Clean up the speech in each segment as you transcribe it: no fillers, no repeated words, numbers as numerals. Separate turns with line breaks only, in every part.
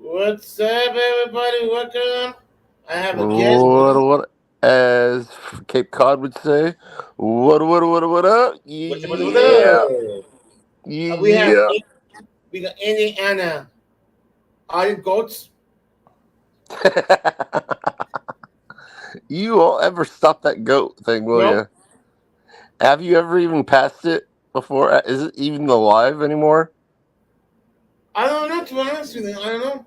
What's up, everybody? Welcome. I have a guest with me.
What, as Cape Cod would say, what up?
What's
Yeah,
up? We have
yeah.
we got Indiana. Are you goats?
You won't ever stop that goat thing, will
No,
you? Have you ever even passed it before? Is it even alive anymore?
I don't know. To be honest with you, I don't know.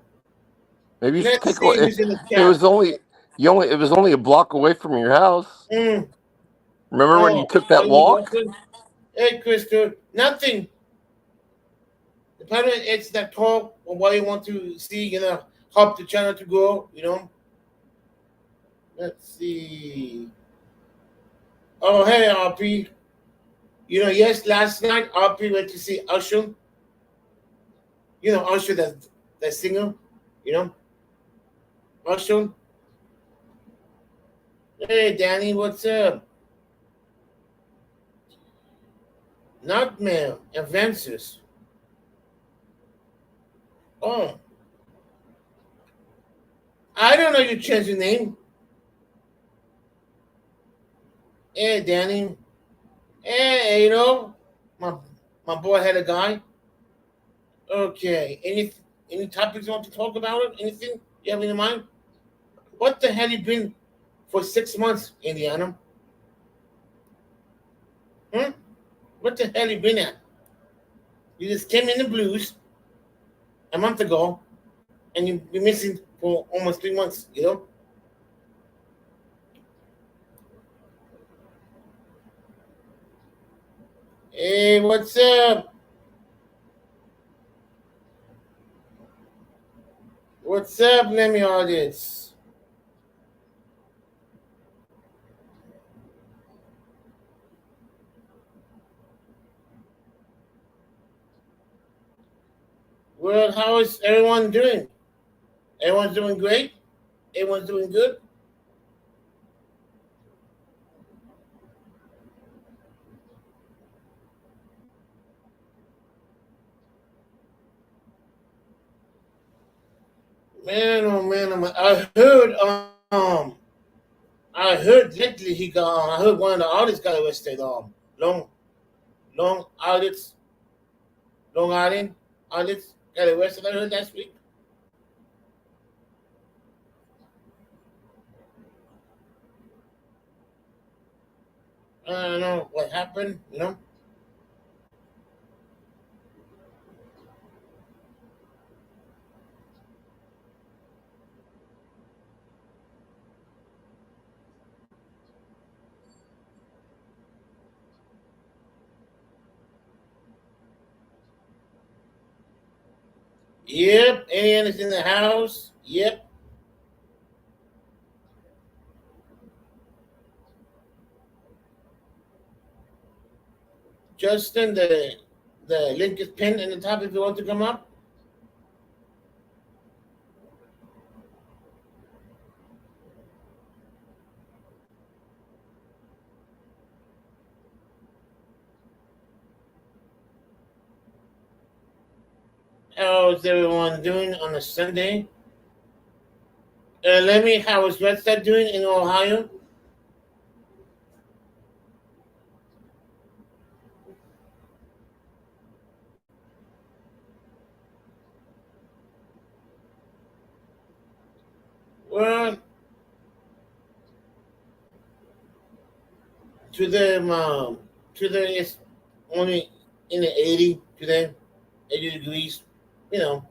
Maybe you should
Let's
take
see
away.
who's in the
It
chat.
was only it was only a block away from your house.
Mm.
Remember when you
Oh,
took that
Hollywood
walk?
Wilson. Hey, Crystal. Nothing. The problem it's that talk on what you want to see. Help the channel to grow. Let's see. Oh, hey, RP. Yes, last night RP went to see Usher. Usher, that singer. You know, Usher. Hey, Danny, what's up? Nightmare Adventures. Oh, I don't know you changed your name. Hey, Danny. Hey, my my boy had a guy. Okay. Any topics you want to talk about? It? Anything you have in mind? What the hell you been for 6 months, Indiana? Hmm? What the hell you been at? You just came in the blues a month ago, and you've been missing for almost 3 months. Hey, what's up? What's up, Lemmy audience? Well, how is everyone doing? Everyone's doing great? Everyone's doing good? Man, oh man, I heard lately I heard one of the artists got arrested. Long, Long Island, Long Island, artists got arrested. I heard last week. I don't know what happened. Yep, Ann is in the house. Yep, Justin, the link is pinned in the top if you want to come up. How's everyone doing on a Sunday? Let me. How is Red Star doing in Ohio? Well, to them, today it's only in the 80 today, 80 degrees. You know.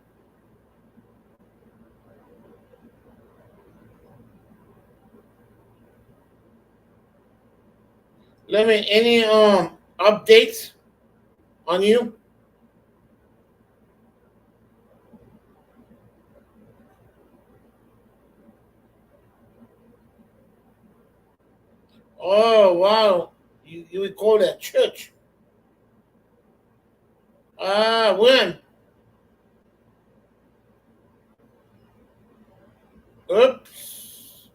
Let me. Any updates on you? Oh wow, you recall that church? Ah, when? Oops.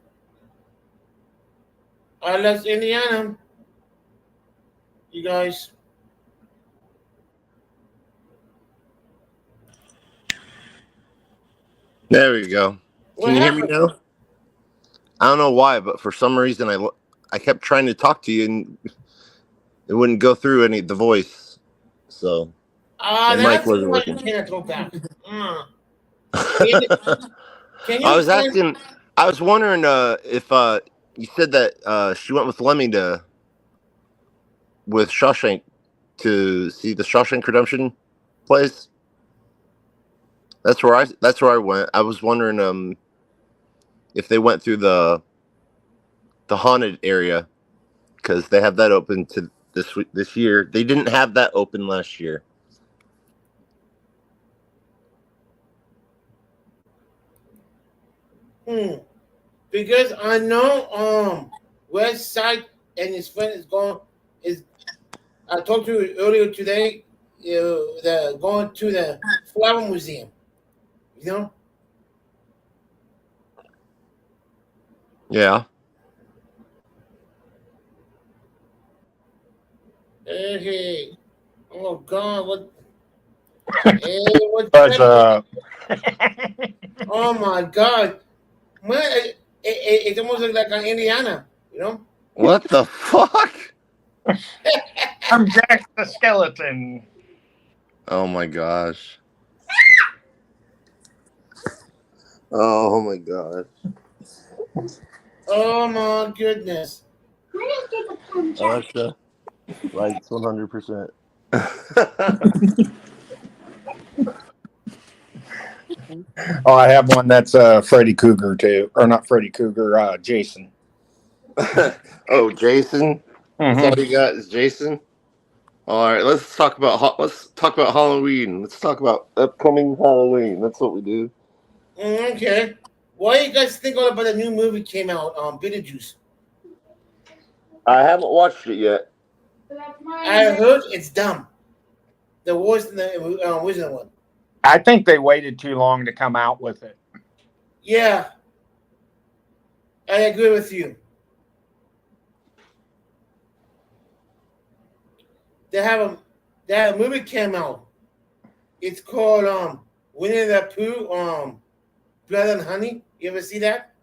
I left Indiana. You guys.
There we go.
What
Can you hear me
happened?
now? I don't know why, but for some reason I kept trying to talk to you and it wouldn't go through the voice. So my mic
That's
wasn't
why you
working.
cannot go back.
I
Can you
was
send?
asking. I was wondering if you said that she went with Lemmy with Shawshank to see the Shawshank Redemption plays. That's where I went. I was wondering if they went through the haunted area because they have that open to this year. They didn't have that open last year.
Because I know West Side and his friend is going is I talked to you earlier today. They're going to the Flower Museum. You know.
Yeah.
Hey, oh God, what? Hey, what's
What's
that?
up?
Oh my God, man, it almost looks like Indiana. You know.
What the fuck?
I'm Jack the Skeleton.
Oh my gosh. Oh my god.
Oh my goodness.
Alexa, lights 100%.
Oh, I have one that's Freddy Cougar too, or not Freddy Cougar, Jason.
Oh, Jason. That's all
Mm-hmm.
you got is Jason. All right, let's talk about Halloween. Let's talk about upcoming Halloween. That's what we do.
Okay. What do you guys think about the new movie came out? Beetlejuice.
I haven't watched it yet.
I heard it's dumb. The worst in the original one.
I think they waited too long to come out with it.
Yeah, I agree with you. They have a movie came out. It's called Winnie the Pooh Blood and Honey. You ever see that?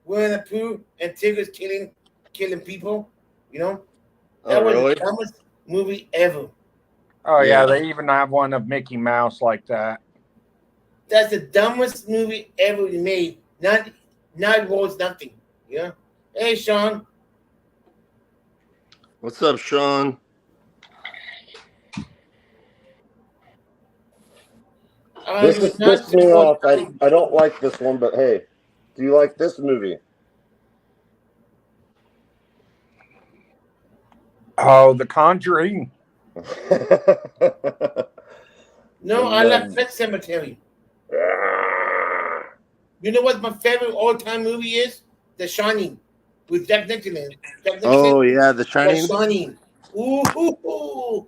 Winnie the Pooh and Tigger's killing people. You know that
Oh,
was the
really?
dumbest movie ever.
Oh yeah,
Yeah.
they even have one of Mickey Mouse like that.
That's the dumbest movie ever made. Not worth nothing. Yeah. Hey, Sean.
What's up, Sean? This
I'm
has
not
pissed me
supposed.
off. I don't like this one, but hey, do you like this movie?
Oh, The Conjuring.
No, I like Pet Cemetery. You know what my favorite all-time movie is? The Shining, with Jack Nicholson. Jack Nicholson.
Oh yeah, The
The
Shining.
Shining. Ooh.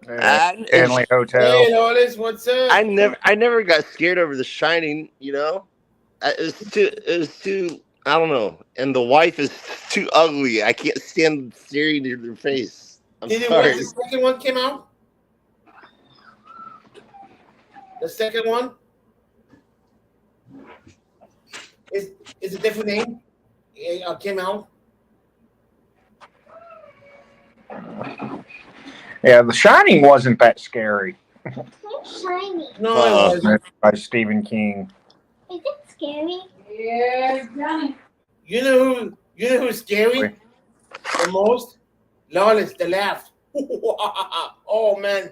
Stanley Hotel.
Hey, Lolis, what's up?
I never got scared over The Shining. You know, it was too. I don't know. And the wife is too ugly. I can't stand staring at her face. I'm
Did you
sorry.
watch the second one came out? The second one is a different name. It came out.
Yeah, The Shining wasn't that scary.
It's shiny.
No, it wasn't.
By Stephen King.
Is it scary?
Yeah, Johnny.
You know who's scary the most? Lawless, the laugh. Oh man,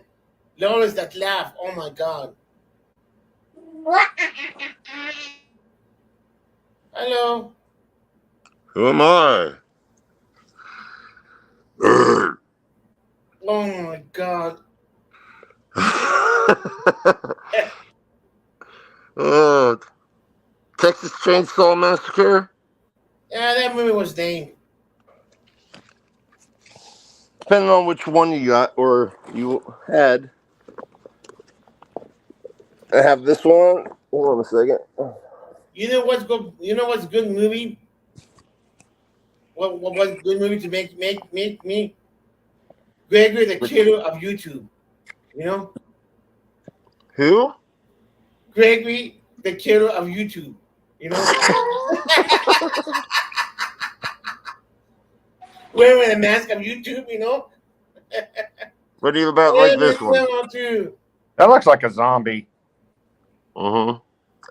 Lawless that laugh. Oh my God. Hello.
Who am I?
Oh my God.
Oh, Texas Chainsaw Massacre.
Yeah, that movie was named.
Depending on which one you got or you had. I have this one. Hold on a second.
You know what's good? You know what's good movie? What was good movie to make me? Gregory the Killer of YouTube. You know?
Who?
Gregory, the killer of YouTube. You know, wearing a mask of YouTube. You know.
What do you about
Hey,
like this
Mr.
one?
Too.
That looks like a zombie.
I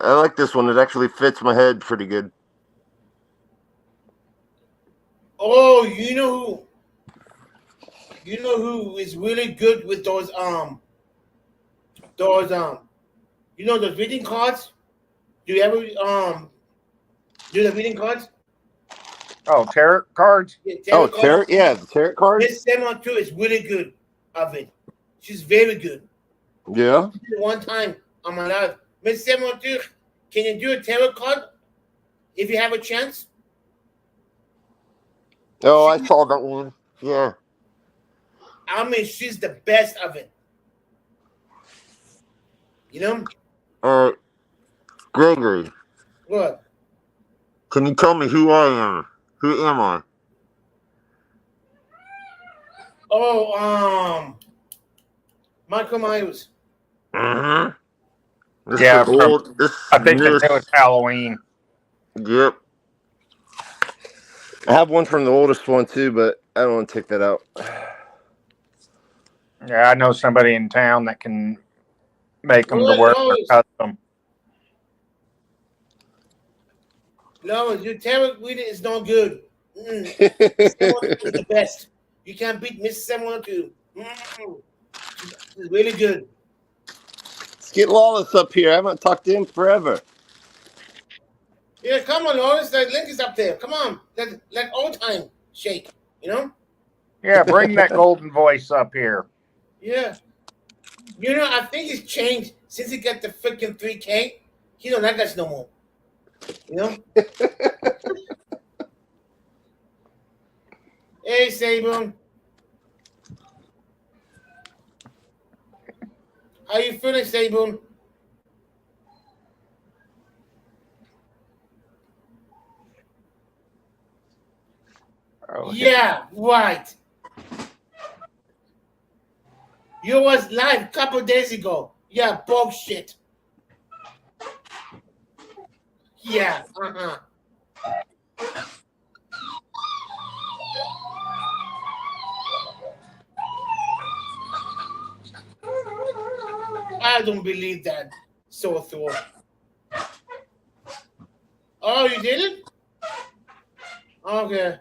like this one. It actually fits my head pretty good.
Oh, you know who is really good with those you know those reading cards? Do you ever do the reading cards?
Oh, tarot cards?
Yeah,
Oh,
cards.
tarot? Yeah, the tarot cards.
Miss Sema too is really good of it. She's very good.
Yeah.
One time on my life, Miss Sema too, can you do a tarot card if you have a chance?
Oh, I saw that one. Yeah.
I mean, she's the best of it. You know?
Gregory,
What?
can you tell me who I am? Who am I?
Oh, Michael Myers.
This
Yeah,
is old. This
I think
newest.
it was Halloween.
Yep. I have one from the oldest one too, but I don't want to take that out.
Yeah, I know somebody in town that can make them to wear custom.
No, your tarot reading is no good. Miss Sema is the best. You can't beat Miss Sema too. It's really good.
Let's get Lawless up here. I haven't talked to him forever.
Yeah, come on, Lawrence. The link is up there. Come on. Let old time shake, you know?
Yeah, bring that golden voice up here.
Yeah. You know, I think it's changed since he got the freaking 3K. He don't like us no more. You know? Hey, Saban. How you feeling, Saban?
Oh,
Yeah, right. You was live a couple days ago. Yeah, bullshit. Yeah, I don't believe that. So thought. Oh, you did it? Okay.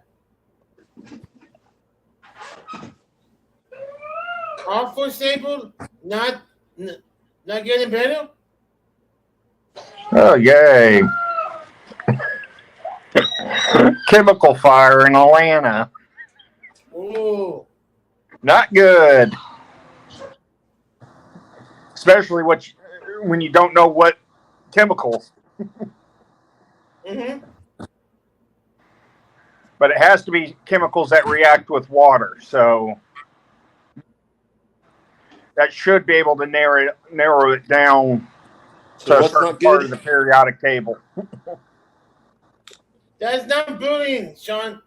Awful stable? Not getting better?
Oh, yay. Chemical fire in Atlanta.
Oh.
Not good. Especially when you don't know what chemicals.
Mm-hmm.
But it has to be chemicals that react with water. So that should be able to narrow it down to a
what's
certain
not
part
good?
of the periodic table.
That's not bullying, Sean.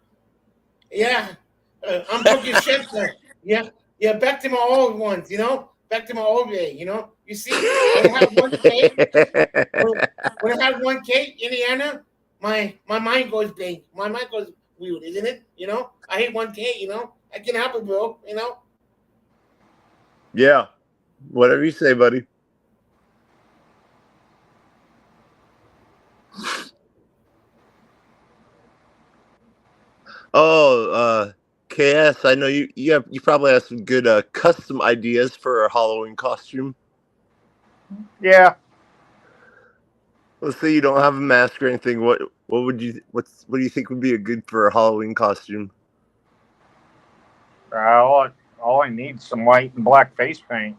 Yeah. I'm talking shit. Yeah. Yeah, back to my old ones, you know? Back to my old day, you know? You see, when I have 1K, when I have 1K, Indiana, my mind goes blank. My mind goes weird, isn't it? You know? I hit 1K, you know? I can help it, bro, you know?
Yeah. Whatever you say, buddy. Oh, KS, I know you probably have some good custom ideas for a Halloween costume.
Yeah.
Let's say you don't have a mask or anything. What do you think would be a good for a Halloween costume?
All I need is some white and black face paint.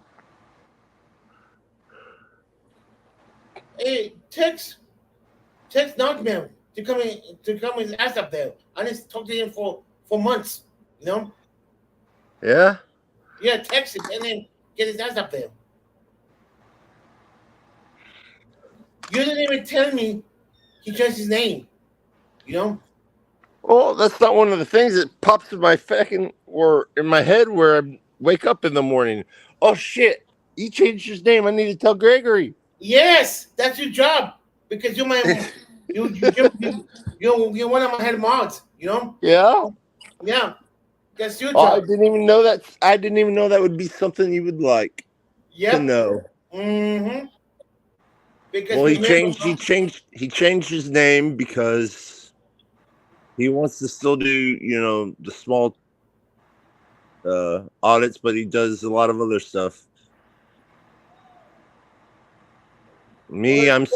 Hey, text Nightmare to come his ass up there. I didn't talk to him for months, you know?
Yeah?
Yeah, text him and then get his ass up there. You didn't even tell me he changed his name, you know?
Well, that's not one of the things that pops in my in my head where I wake up in the morning. Oh shit! He changed his name. I need to tell Gregory.
Yes, that's your job because you're my you're one of my head mods. You know?
Yeah.
Yeah, that's your
Oh, I
job.
didn't even know that. I didn't even know that would be something you would like to
Yep.
know.
Mm-hmm. Because
Well, he
remember,
changed his name because he wants to still do, the small audits, but he does a lot of other stuff. Me, I'm
Daddy?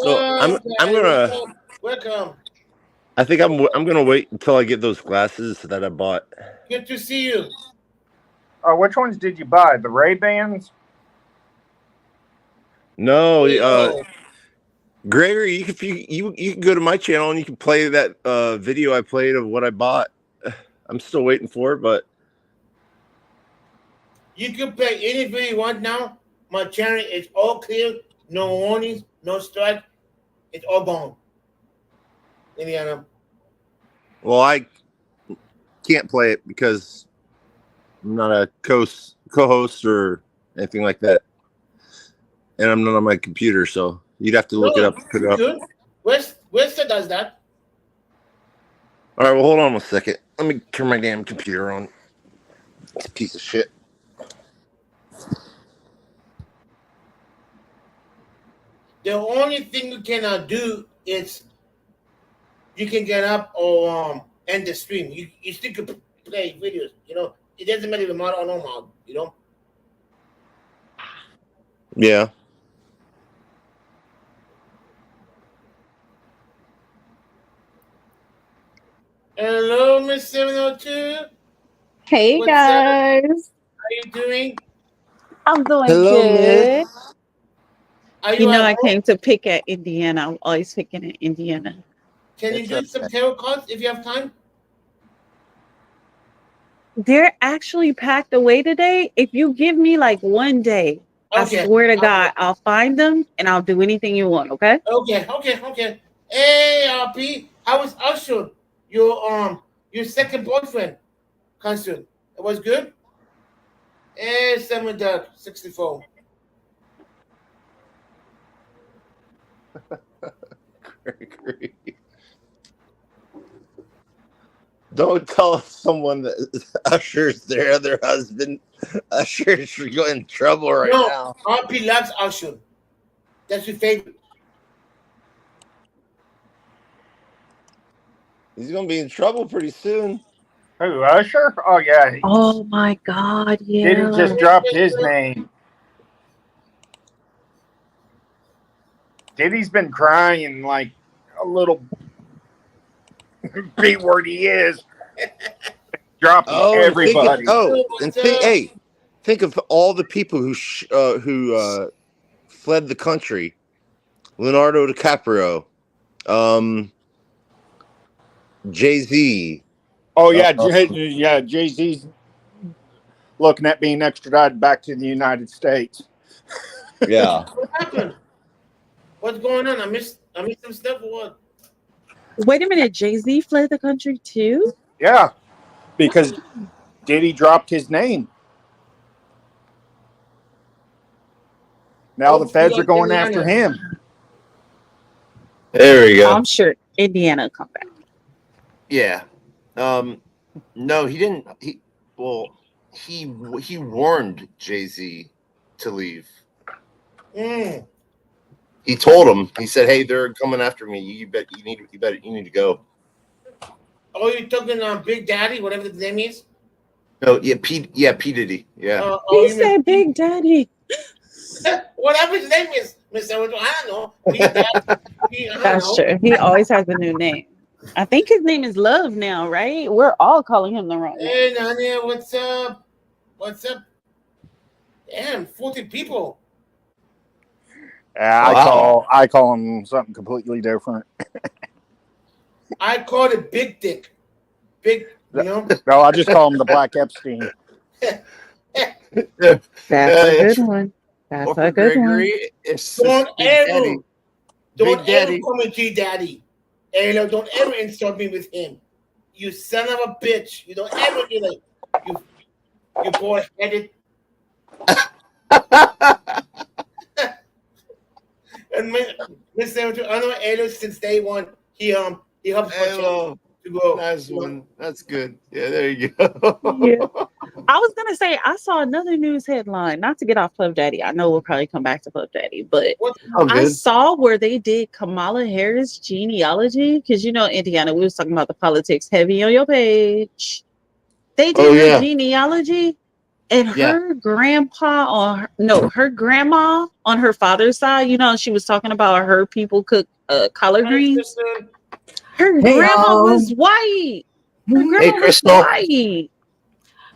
gonna.
What's up? Welcome.
I think I'm gonna wait until I get those glasses that I bought.
Good to see you.
Oh, which ones did you buy? The Ray-Bans?
No,
Oh,
Gregory, you can go to my channel and you can play that video I played of what I bought. I'm still waiting for it, but
you can play any video you want now. My channel is all clear. No warnings, no strike. It's all gone. Indiana.
well, I can't play it because I'm not a co-host or anything like that, and I'm not on my computer, so you'd have to look it up and pick it up.
Good. Wester does that.
All right, well, hold on a second. Let me turn my damn computer on. It's a piece of shit.
The only thing you cannot do is you can get up or end the stream. You still can play videos. You know, it doesn't matter if mod or no mod. You know.
Yeah.
Hello, Miss 702.
Hey
What's
guys,
How you doing?
I'm doing
Hello,
good.
Miss.
Are
You
you
know,
at
I
home?
came to pick at Indiana. I'm always picking at Indiana.
Can you
It's
do some tarot cards if you have time?
They're actually packed away today. If you give me like one day, I
Okay.
swear to God, I'll find them and I'll do anything you want. Okay?
Okay. Hey, RP, how was Usher? Your second boyfriend concert. It was good. Hey, 7 64.
Gregory. Don't tell someone that Usher's their other husband. Usher's in trouble right
No,
now.
RP loves Usher. That's your favorite.
He's gonna be in trouble pretty soon.
Who, Usher? Oh, yeah.
Oh my God,
Diddy
yeah.
just dropped his name. Diddy's been crying like a little B word he is. Dropping everybody.
Think of all the people who fled the country. Leonardo DiCaprio, Jay-Z.
Oh, yeah. Jay-Z's looking at being extradited back to the United States.
Yeah.
What happened? What's going on? I missed some stuff or what?
Wait a minute, Jay-Z fled the country too?
Yeah, because Diddy dropped his name. Now the feds are going after him.
There we go.
I'm sure Indiana will come back.
Yeah. No, he didn't. He warned Jay-Z to leave. He told him. He said, "Hey, they're coming after me. You need to go."
Oh, you're talking Big Daddy, whatever the name is.
No, P Diddy. Yeah.
He said Big Daddy.
Whatever his name is, Mr. I don't know. Big Daddy.
That's true. He always has a new name. I think his name is Love now, right? We're all calling him the wrong name.
Hey, Nanya, what's up? What's up? Damn, 40 people.
I call him something completely different.
I call it Big Dick. Big, you know?
No, I just call him the Black Epstein.
That's a good one. That's a good
Gregory,
one.
it's
Don't ever
Daddy.
call me G Daddy. Hey, look, don't ever insult me with him. You son of a bitch. You don't ever do that. You boy headed. And Miss Sandwich, I know Ado since day one. He helps
Hello.
to go.
Nice one. That's good. Yeah, there you go.
Yeah. I was gonna say I saw another news headline, not to get off Puff Daddy. I know we'll probably come back to Puff Daddy, but
What?
I'm
I
good.
saw where they did Kamala Harris genealogy because Indiana, we was talking about the politics heavy on your page. They did
Oh,
her
yeah.
genealogy, and
Yeah.
her her grandma on her father's side. She was talking about her people cook collard
Hi,
greens.
sister.
Her
Hey,
grandma
y'all.
was white. Her
Hey,
grandma was
Crystal.
white.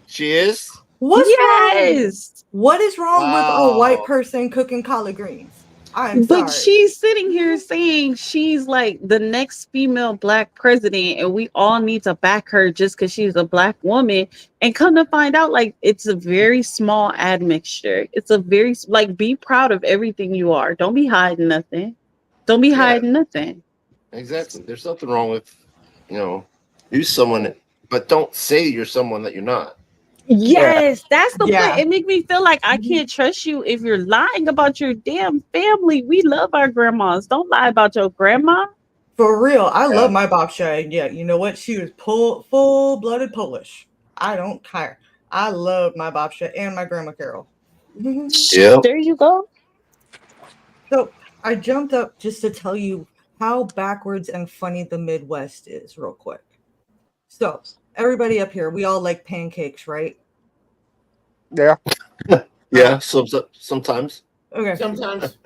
She is?
What's wrong?
Yes.
What is wrong with a white
Wow.
person cooking collard greens? I'm
But
sorry.
she's sitting here saying she's like the next female black president, and we all need to back her just because she's a black woman. And come to find out, like, it's a very small admixture. It's a very, like, be proud of everything you are. Don't be hiding nothing. Don't be
Yeah.
hiding nothing.
Exactly. There's nothing wrong with, use someone, but don't say you're someone that you're not.
Yes, that's the
Yeah.
point. It makes me feel like I can't trust you if you're lying about your damn family. We love our grandmas. Don't lie about your grandma.
For real, I
Yeah.
love my babcia. And yeah, you know what? She was full-blooded Polish. I don't care. I love my babcia and my grandma Carol.
Yeah.
There you go.
So I jumped up just to tell you how backwards and funny the Midwest is, real quick. So everybody up here, we all like pancakes, right?
Yeah.
Yeah. Sometimes.
Okay.
Sometimes.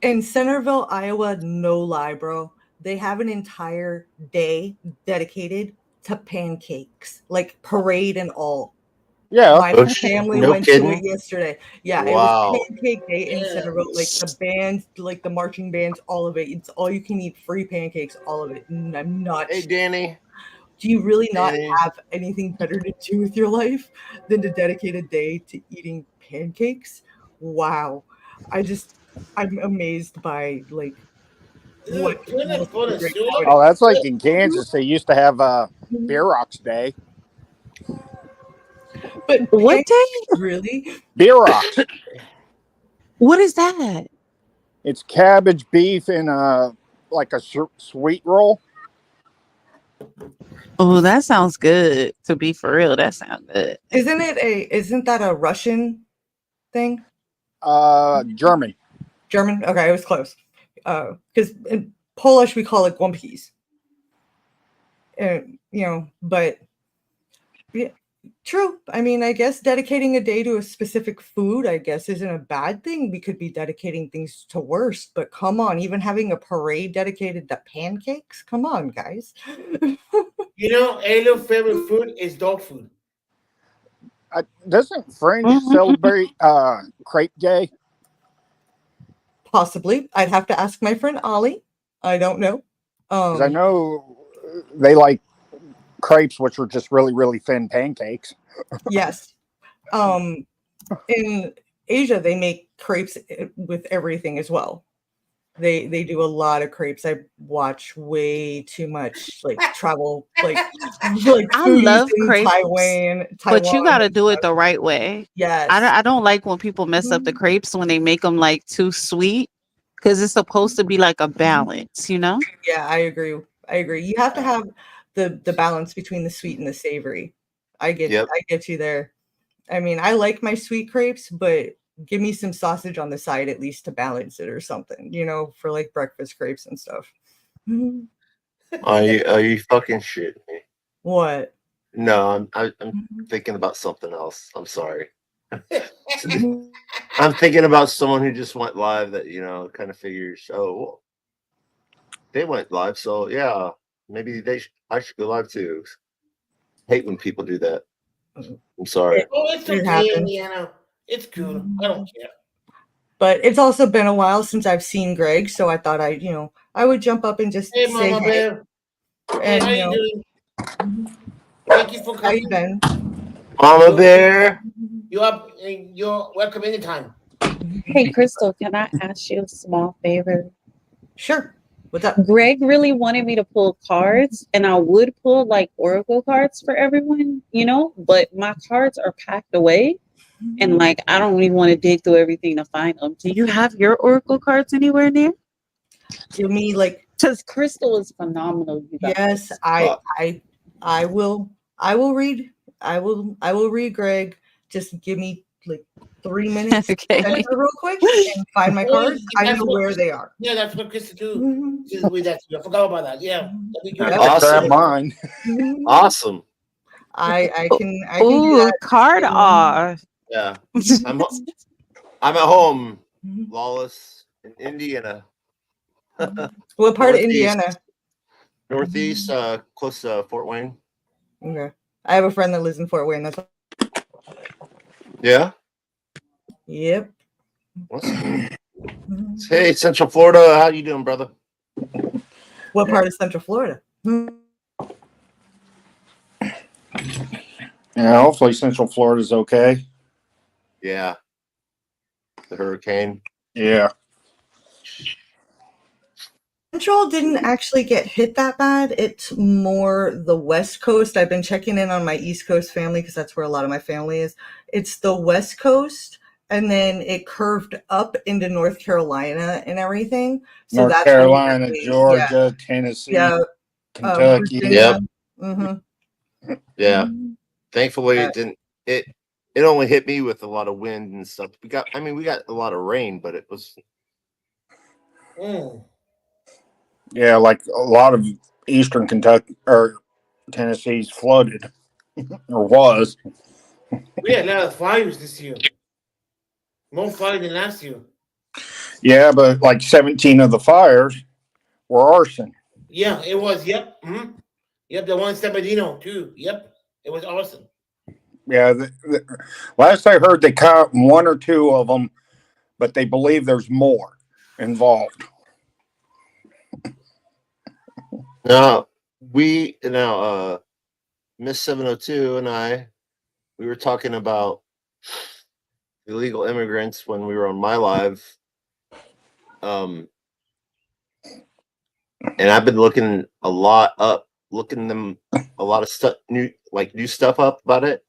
In Centerville, Iowa, no lie, bro, they have an entire day dedicated to pancakes, like parade and all.
Yeah.
My family
No
went to
kidding?
it yesterday. Yeah,
Wow.
it was pancake day in
Yeah.
Centerville. Like the bands, like the marching bands, all of it. It's all you can eat, free pancakes, all of it. And I'm not.
Hey, Danny.
Do you really not
Danny.
have anything better to do with your life than to dedicate a day to eating pancakes? Wow. I'm amazed by like what
Peanut butter
great
syrup?
food.
Oh, that's like in Kansas. They used to have Beer Rocks Day.
But
What day?
really?
Beer Rocks.
What is that?
It's cabbage, beef, and like a sweet roll.
Oh, that sounds good. To be for real, that sounds good.
Isn't that a Russian thing?
German.
German? Okay, it was close. Because in Polish we call it gumpis. But yeah, true. I mean, I guess dedicating a day to a specific food, I guess, isn't a bad thing. We could be dedicating things to worse, but come on, even having a parade dedicated to pancakes? Come on, guys.
Alo's favorite food is dog food.
Doesn't French celebrate Crepe Day?
Possibly. I'd have to ask my friend Ollie. I don't know.
'Cause I know they like crepes, which are just really, really thin pancakes.
Yes. In Asia, they make crepes with everything as well. They do a lot of crepes. I watch way too much like travel, like
I
foodies
love
in
crepes,
Taiwan.
but you got to
and
do it
stuff.
the right way.
Yes.
I don't like when people mess up the crepes when they make them like too sweet because it's supposed to be like a balance,
Yeah, I agree. You have to have the balance between the sweet and the savory. I get you there. I mean, I like my sweet crepes, but give me some sausage on the side at least to balance it or something, for like breakfast crepes and stuff.
Are you fucking shitting me?
What?
No, I'm thinking about something else. I'm sorry. I'm thinking about someone who just went live that kind of figures. Oh, well, they went live, so yeah, maybe I should go live too. Hate when people do that. I'm sorry.
Oh, it's
It
okay,
happens.
Indiana. It's cool. I don't care.
But it's also been a while since I've seen Greg, so I thought I would jump up and just
Hey,
say
Mama
hey.
Bear. Hey,
And
how you doing? Thank you for
how you
coming.
been?
Mama Bear.
You're welcome anytime.
Hey, Crystal, can I ask you a small favor?
Sure. What's up?
Greg really wanted me to pull cards, and I would pull like Oracle cards for everyone, but my cards are packed away. and like I don't even want to dig through everything to find them. Do you have your oracle cards anywhere near?
Give me like
Because Crystal is phenomenal. You guys.
yes, I will read. I will read Greg. Just give me like 3 minutes
Okay.
to enter real quick and find my cards. I know where they are.
Yeah, that's what Krista too.
Mhm.
Just read that. I forgot about that. Yeah. That'd be good.
Yeah.
Awesome.
Grab mine.
Mhm.
Awesome.
I can do
Ooh,
that.
card off.
Yeah. I'm at home,
Mhm.
Lawless, in Indiana.
What part of
Northeast.
Indiana?
Northeast, close to Fort Wayne.
Okay. I have a friend that lives in Fort Wayne. That's
Yeah.
yep.
That's cool.
Mhm.
Hey, Central Florida, how you doing, brother?
What part of Central Florida?
Yeah, hopefully Central Florida's okay.
Yeah. The hurricane.
Yeah.
Central didn't actually get hit that bad. It's more the West Coast. I've been checking in on my East Coast family because that's where a lot of my family is. It's the West Coast, and then it curved up into North Carolina and everything. So
North
that's
Carolina,
when you're-
Georgia, Tennessee,
yeah,
Kentucky.
Virginia.
Yep.
Mm-hmm.
Yeah. Thankfully,
Yeah.
it didn't. It only hit me with a lot of wind and stuff. We got a lot of rain, but it was.
Mm.
Yeah, like a lot of eastern Kentucky or Tennessee's flooded or was.
We had a lot of fires this year. More fire than last year.
Yeah, but like 17 of the fires were arson.
Yeah, it was. Yep. Mm-hmm. Yep, the one in San Bernardino too. Yep. It was awesome.
Yeah, last I heard they caught one or two of them, but they believe there's more involved.
Now Miss 702 and we were talking about illegal immigrants when we were on my live. And I've been looking a lot of stuff, new stuff up about it.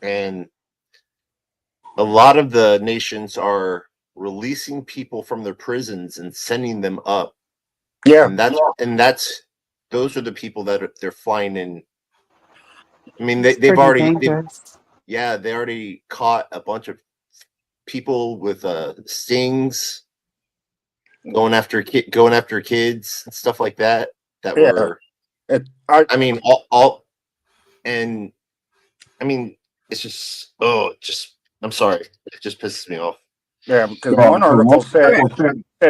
And a lot of the nations are releasing people from their prisons and sending them up.
Yeah,
and those are the people that they're flying in. I mean, they've
Pretty
already
dangerous.
they already caught a bunch of people with stings going after kids and stuff like that
Yeah.
were
I
mean it's just I'm sorry, it just pisses me off.
Yeah, because one article said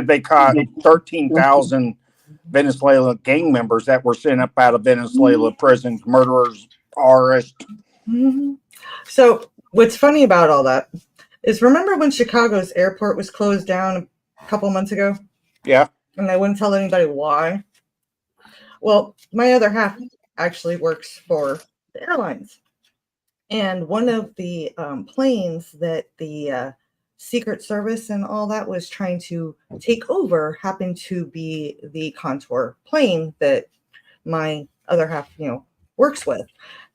they caught 13,000 Venezuela gang members that were sent up out of Venezuela prisons, murderers, arrests.
Mhm. So what's funny about all that is, remember when Chicago's airport was closed down a couple months ago?
Yeah.
And I wouldn't tell anybody why. Well, my other half actually works for the airlines. And one of the planes that the Secret Service and all that was trying to take over happened to be the Contour plane that my other half, works with.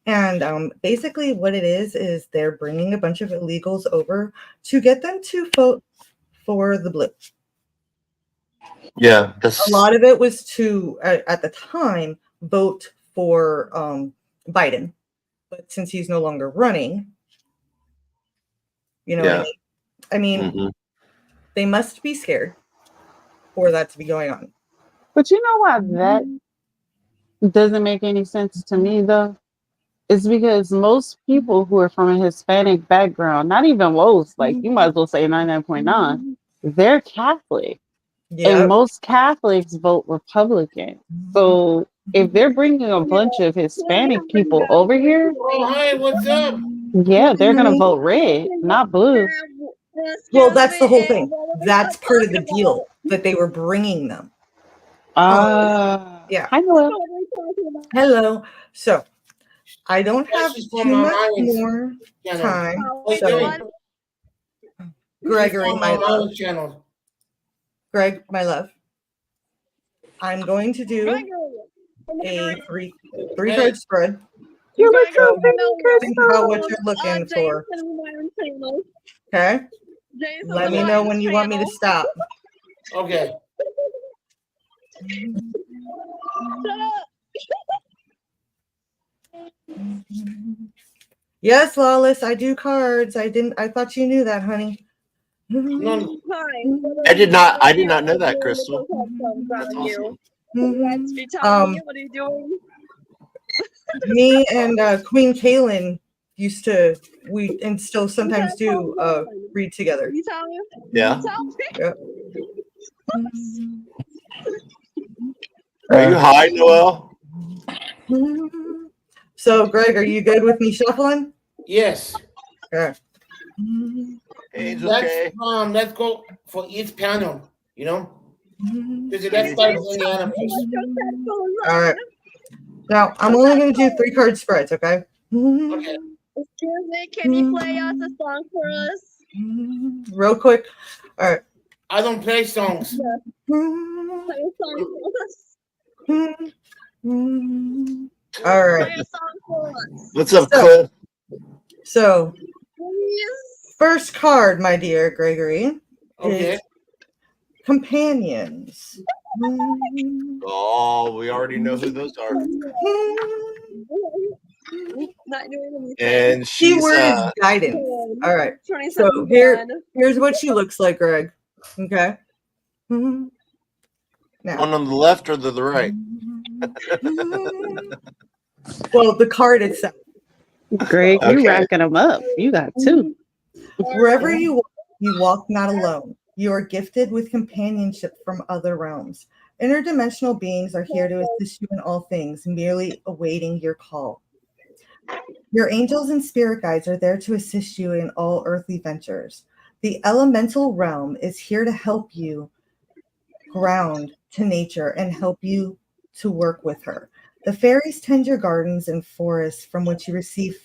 And basically what it is they're bringing a bunch of illegals over to get them to vote for the blue.
Yeah,
A lot of it was to, at the time, vote for Biden. But since he's no longer running, what I mean? I mean, they must be scared for that to be going on.
But you know why that doesn't make any sense to me, though? It's because most people who are from a Hispanic background, not even most, like you might as well say 99.9, they're Catholic.
Yeah.
And most Catholics vote Republican. So if they're bringing a bunch of Hispanic people over here,
Oh, hi, what's up?
yeah, they're going to vote red, not blue.
Well, that's the whole thing. That's part of the deal, that they were bringing them. Yeah.
I know.
Hello. So I don't have
She's
too
from
much
Marlins
more
channel.
time.
What you
So
doing?
Gregory,
She's
my
from
love.
Marlins channel.
Greg, my love. I'm going to do a three card spread.
You look
Greg,
so
I wanna
pretty,
know
Think about what
Crystal.
you're looking
Jason
for.
Myron channel.
Okay.
Jason
Let me know when you want me to stop.
Okay.
Shut up.
Yes, Lawless, I do cards. I thought you knew that, honey.
No,
Hi.
I did not know that, Crystal. That's awesome.
Congrats for telling me.
Um,
What are you doing?
me and Queen Kaylin used to, we and still sometimes do read together.
You tell me.
Yeah.
Tell me.
Yep.
Are you high, Noel?
So, Greg, are you good with me shuffling?
yes.
Okay.
Angel K.
Let's go for each panel. You know, because
Hey,
that's starts
Jason,
in the animals.
what's your headphones on?
All right. Now, I'm only going to do 3 card spreads, okay?
Okay.
Excuse me, can you play us a song for us?
Real quick. All right.
I don't play songs.
Play a song for us.
All right.
Play a song for us.
What's up,
So-
Cliff?
So,
Please.
first card, my dear Gregory,
Okay.
is companions.
Oh, we already know who those are.
Not doing anything.
And she's
Keyword is guidance. All right.
27
So here's what she looks like, Greg. Okay. Now,
one on the left or the right?
well, the card itself.
Greg, you
Okay.
racking them up. You got 2.
Wherever you walk not alone. You are gifted with companionship from other realms. Interdimensional beings are here to assist you in all things, merely awaiting your call. Your angels and spirit guides are there to assist you in all earthly ventures. The elemental realm is here to help you ground to nature and help you to work with her. The fairies tend your gardens and forests from which you receive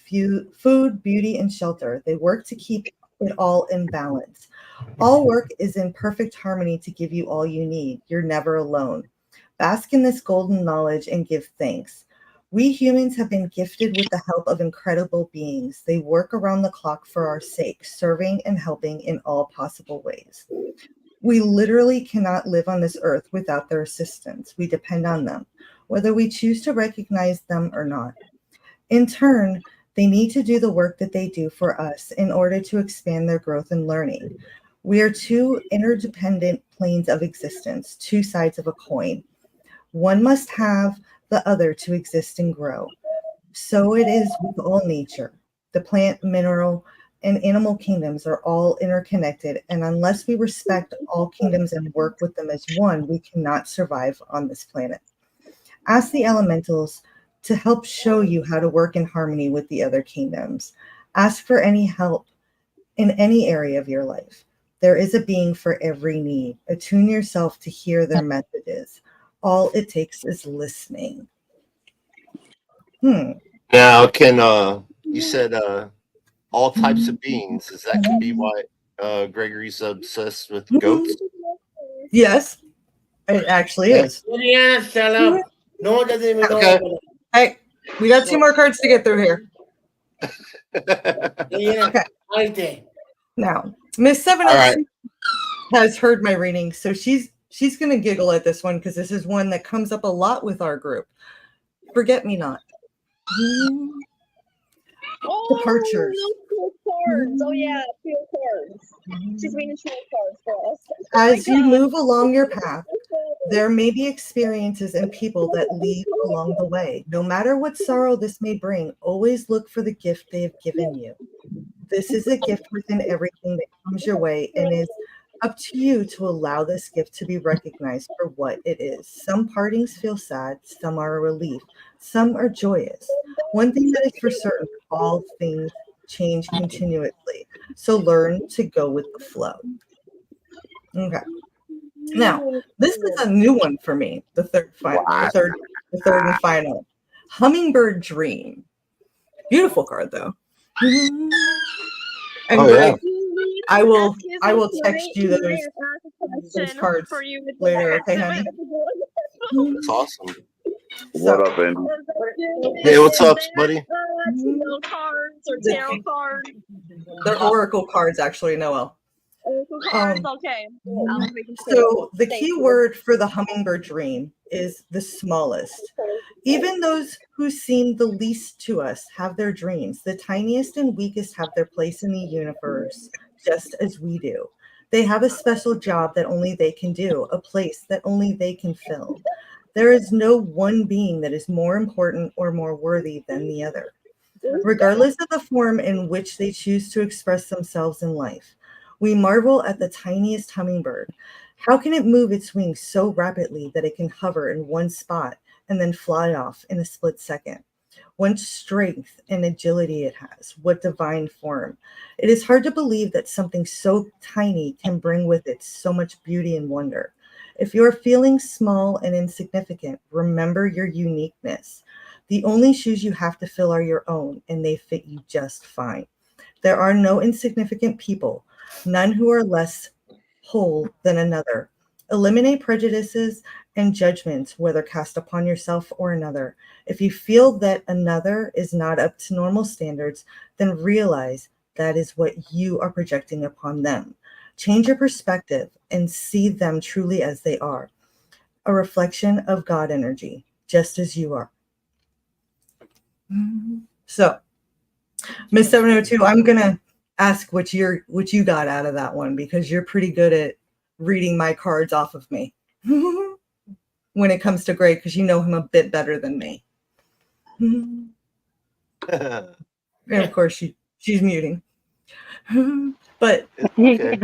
food, beauty, and shelter. They work to keep it all in balance. All work is in perfect harmony to give you all you need. You're never alone. Bask in this golden knowledge and give thanks. We humans have been gifted with the help of incredible beings. They work around the clock for our sake, serving and helping in all possible ways. We literally cannot live on this earth without their assistance. We depend on them, whether we choose to recognize them or not. In turn, they need to do the work that they do for us in order to expand their growth and learning. We are 2 interdependent planes of existence, 2 sides of a coin. One must have the other to exist and grow. So it is with all nature. The plant, mineral, and animal kingdoms are all interconnected, and unless we respect all kingdoms and work with them as one, we cannot survive on this planet. Ask the elementals to help show you how to work in harmony with the other kingdoms. Ask for any help in any area of your life. There is a being for every need. Attune yourself to hear their messages. All it takes is listening.
Now, can you said all types of beings? Is that could be why Gregory's obsessed with goats?
Yes, it actually is.
Indiana, shut up. No one doesn't even know.
Okay.
about it.
Hey, we got 2 more cards to get through here.
Indiana,
Okay.
right there.
Now, Miss 706 has heard my reading, so she's going to giggle at this one because this is one that comes up a lot with our group. Forget me not.
Oh,
Departures.
field cards. Oh yeah, field cards. She's reading field cards for us.
As you move along your path, there may be experiences and people that leave along the way. No matter what sorrow this may bring, always look for the gift they have given you. This is a gift within everything that comes your way and is up to you to allow this gift to be recognized for what it is. Some partings feel sad, some are a relief, some are joyous. One thing that is for certain, all things change continuously. So learn to go with the flow. Okay. Now, this is a new one for me, the third and final. Hummingbird Dream. Beautiful card though. And Greg, I will text you those cards later, okay, honey?
That's awesome.
What up, Andy?
Hey, what's up, buddy?
tarot cards or tarot cards?
They're oracle cards, actually, Noel.
Oracle cards? Okay. I was making sure.
So the
Thank
key
you.
word for the hummingbird dream is the smallest. Even those who seem the least to us have their dreams. The tiniest and weakest have their place in the universe, just as we do. They have a special job that only they can do, a place that only they can fill. There is no one being that is more important or more worthy than the other, regardless of the form in which they choose to express themselves in life. We marvel at the tiniest hummingbird. How can it move its wings so rapidly that it can hover in one spot and then fly off in a split second? What strength and agility it has, what divine form. It is hard to believe that something so tiny can bring with it so much beauty and wonder. If you're feeling small and insignificant, remember your uniqueness. The only shoes you have to fill are your own, and they fit you just fine. There are no insignificant people, none who are less whole than another. Eliminate prejudices and judgments, whether cast upon yourself or another. If you feel that another is not up to normal standards, then realize that is what you are projecting upon them. Change your perspective and see them truly as they are, a reflection of God energy, just as you are. So, Miss 702, I'm gonna ask what you got out of that one, because you're pretty good at reading my cards off of me when it comes to Greg, because you know him a bit better than me. And of course, she's muting. But
Okay.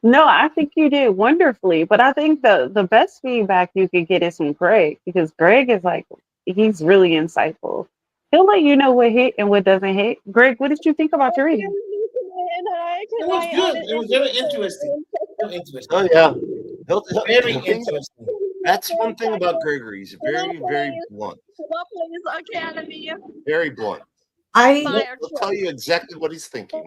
No, I think you did wonderfully. But I think the best feedback you could get is from Greg, because Greg is like, he's really insightful. He'll let you know what hit and what doesn't hit. Greg, what did you think about your reading?
It was good. It was very interesting. Very interesting.
Oh yeah.
Very
the thing-
interesting.
That's one thing about Gregory. He's very, very blunt.
What plays Academy?
Very blunt.
I
He'll tell you exactly what he's thinking.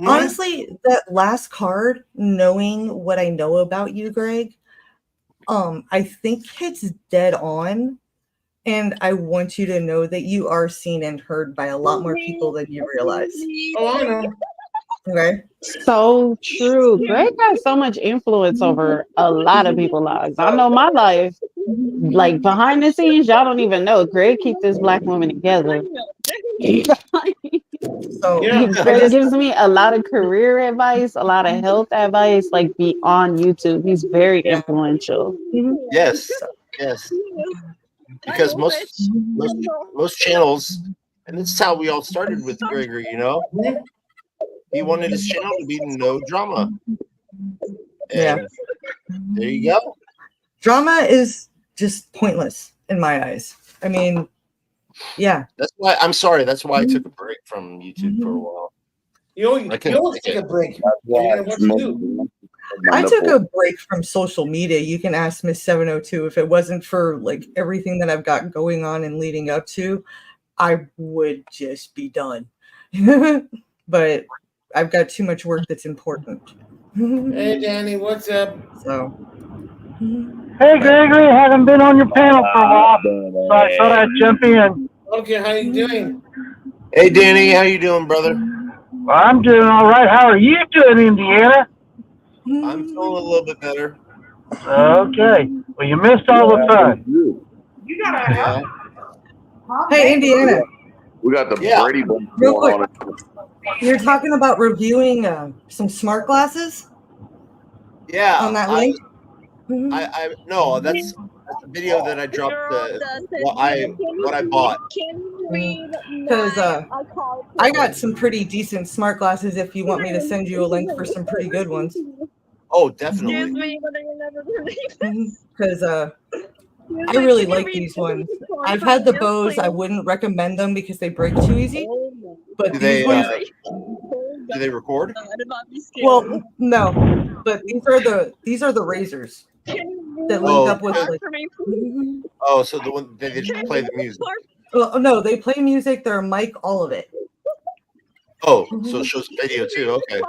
honestly, that last card, knowing what I know about you, Greg, I think it's dead on. And I want you to know that you are seen and heard by a lot more people than you realize.
Oh, I know.
Okay.
So true. Greg has so much influence over a lot of people's lives. I know my life, like behind the scenes, y'all don't even know. Greg keeps this black woman together.
So
Yeah.
Greg gives me a lot of career advice, a lot of health advice, like beyond YouTube. He's very influential.
Yes. Yes. Because most channels, and this is how we all started with Gregory, you know. He wanted his channel to be no drama. And
Yeah.
there you go.
drama is just pointless in my eyes. I mean, yeah.
That's why I'm sorry. That's why I took a break from YouTube for a while.
You always
I couldn't take
take
it.
a break. You know what to do.
I took a break from social media. You can ask Miss 702 if it wasn't for like everything that I've got going on and leading up to, I would just be done. But I've got too much work that's important.
Hey, Danny, what's up?
So,
Hey, Gregory, haven't been on your panel for a while, so I thought I'd jump in.
Okay, how you doing?
Hey, Danny, how you doing, brother?
Well, I'm doing all right. How are you doing, Indiana?
I'm feeling a little bit better.
Okay. Well, you missed all the fun.
Yeah.
hey, Indiana,
We got the
Yeah.
Brady Bunch
Real
going on.
you're talking about reviewing some smart glasses
Yeah.
on that link?
I no, that's a video that I dropped. What I bought.
Because I got some pretty decent smart glasses if you want me to send you a link for some pretty good ones.
Oh,
Excuse
definitely.
me, but I never
Because I really like these ones. I've had the Bose. I wouldn't recommend them because they break too easy. But
Do
these
they
ones,
do they record?
well, no. But these are the razors that link up with like.
Oh, so the one they just play the music.
Well, no, they play music. They're a mic, all of it.
Oh, so it shows video too. Okay.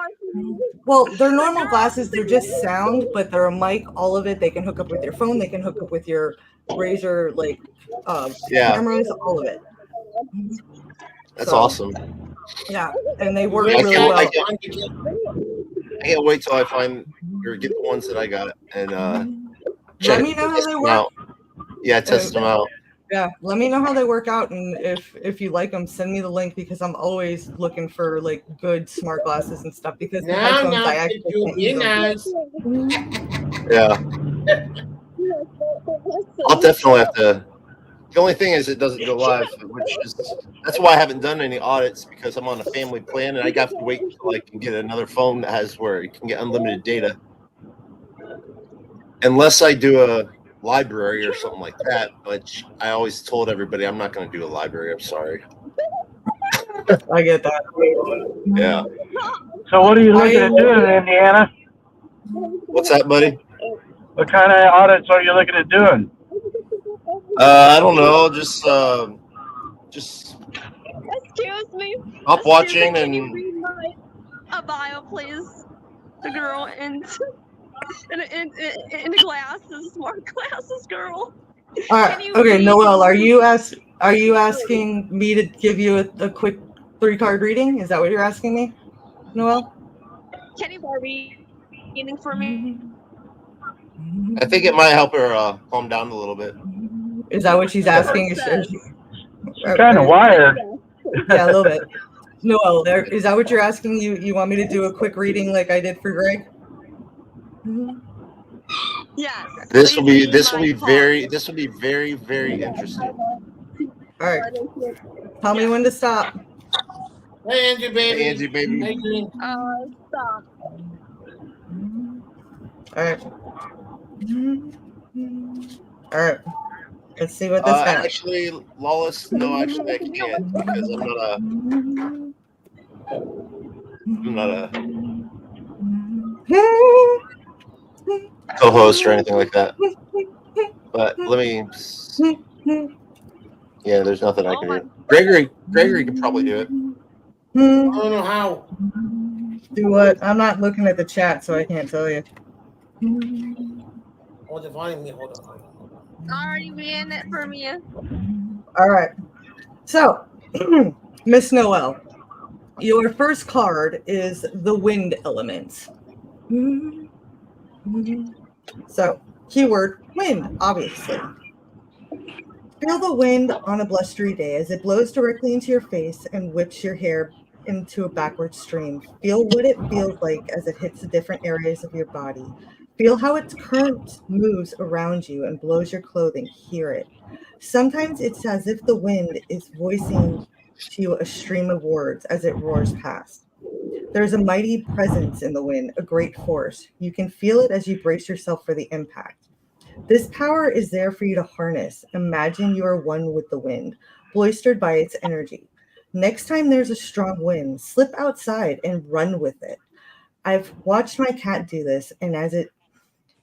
Well, they're normal glasses. They're just sound, but they're a mic, all of it. They can hook up with your phone. They can hook up with your razor, like
Yeah.
cameras, all of it.
That's
So,
awesome.
Yeah, and they work
I
really
can't,
well.
I can't wait till I find or get the ones that I got and
Let me know how
test
they
them
work.
out. Yeah, test them out.
Yeah, let me know how they work out, and if you like them, send me the link because I'm always looking for like good smart glasses and stuff. Because the headphones, I actually can't use them.
Yeah, I'll definitely have to. The only thing is it doesn't go live, which is that's why I haven't done any audits because I'm on a family plan and I got to wait until I can get another phone that has where you can get unlimited data. Unless I do a library or something like that, which I always told everybody I'm not going to do a library. I'm sorry.
I get that.
Yeah.
So what are you looking at doing in Indiana?
What's that, buddy?
What kind of audits are you looking at doing?
I don't know. Just
Excuse me.
up watching
Can you
and
read my bio, please? The girl in the glasses, smart glasses girl.
All right. Okay, Noel, are you asking me to give you a quick 3-card reading? Is that what you're asking me, Noel?
Can you reading for me?
I think it might help her calm down a little bit.
Is that what she's asking?
Kind of wired.
Yeah, a little bit. Noel, is that what you're asking? You want me to do a quick reading like I did for Greg?
Yes.
This will be very very interesting.
All right. Tell me when to stop.
Hey, Angie, baby.
Hey, Angie, baby.
How you doing?
Stop.
All right. All right. Let's see what this got.
Actually, Lawless, no, actually I can't because I'm not a co-host or anything like that. But let me. Yeah, there's nothing I can do. Gregory could probably do it.
I don't know how.
Do what? I'm not looking at the chat, so I can't tell you.
Oh, they're finding me. Hold on.
Are you in it for me?
All right. So, Miss Noel, your first card is the wind element. So, keyword wind, obviously. Feel the wind on a blustery day as it blows directly into your face and whips your hair into a backward stream. Feel what it feels like as it hits the different areas of your body. Feel how its current moves around you and blows your clothing. Hear it. Sometimes it's as if the wind is voicing to you a stream of words as it roars past. There's a mighty presence in the wind, a great force. You can feel it as you brace yourself for the impact. This power is there for you to harness. Imagine you are one with the wind, bolstered by its energy. Next time there's a strong wind, slip outside and run with it. I've watched my cat do this, and as it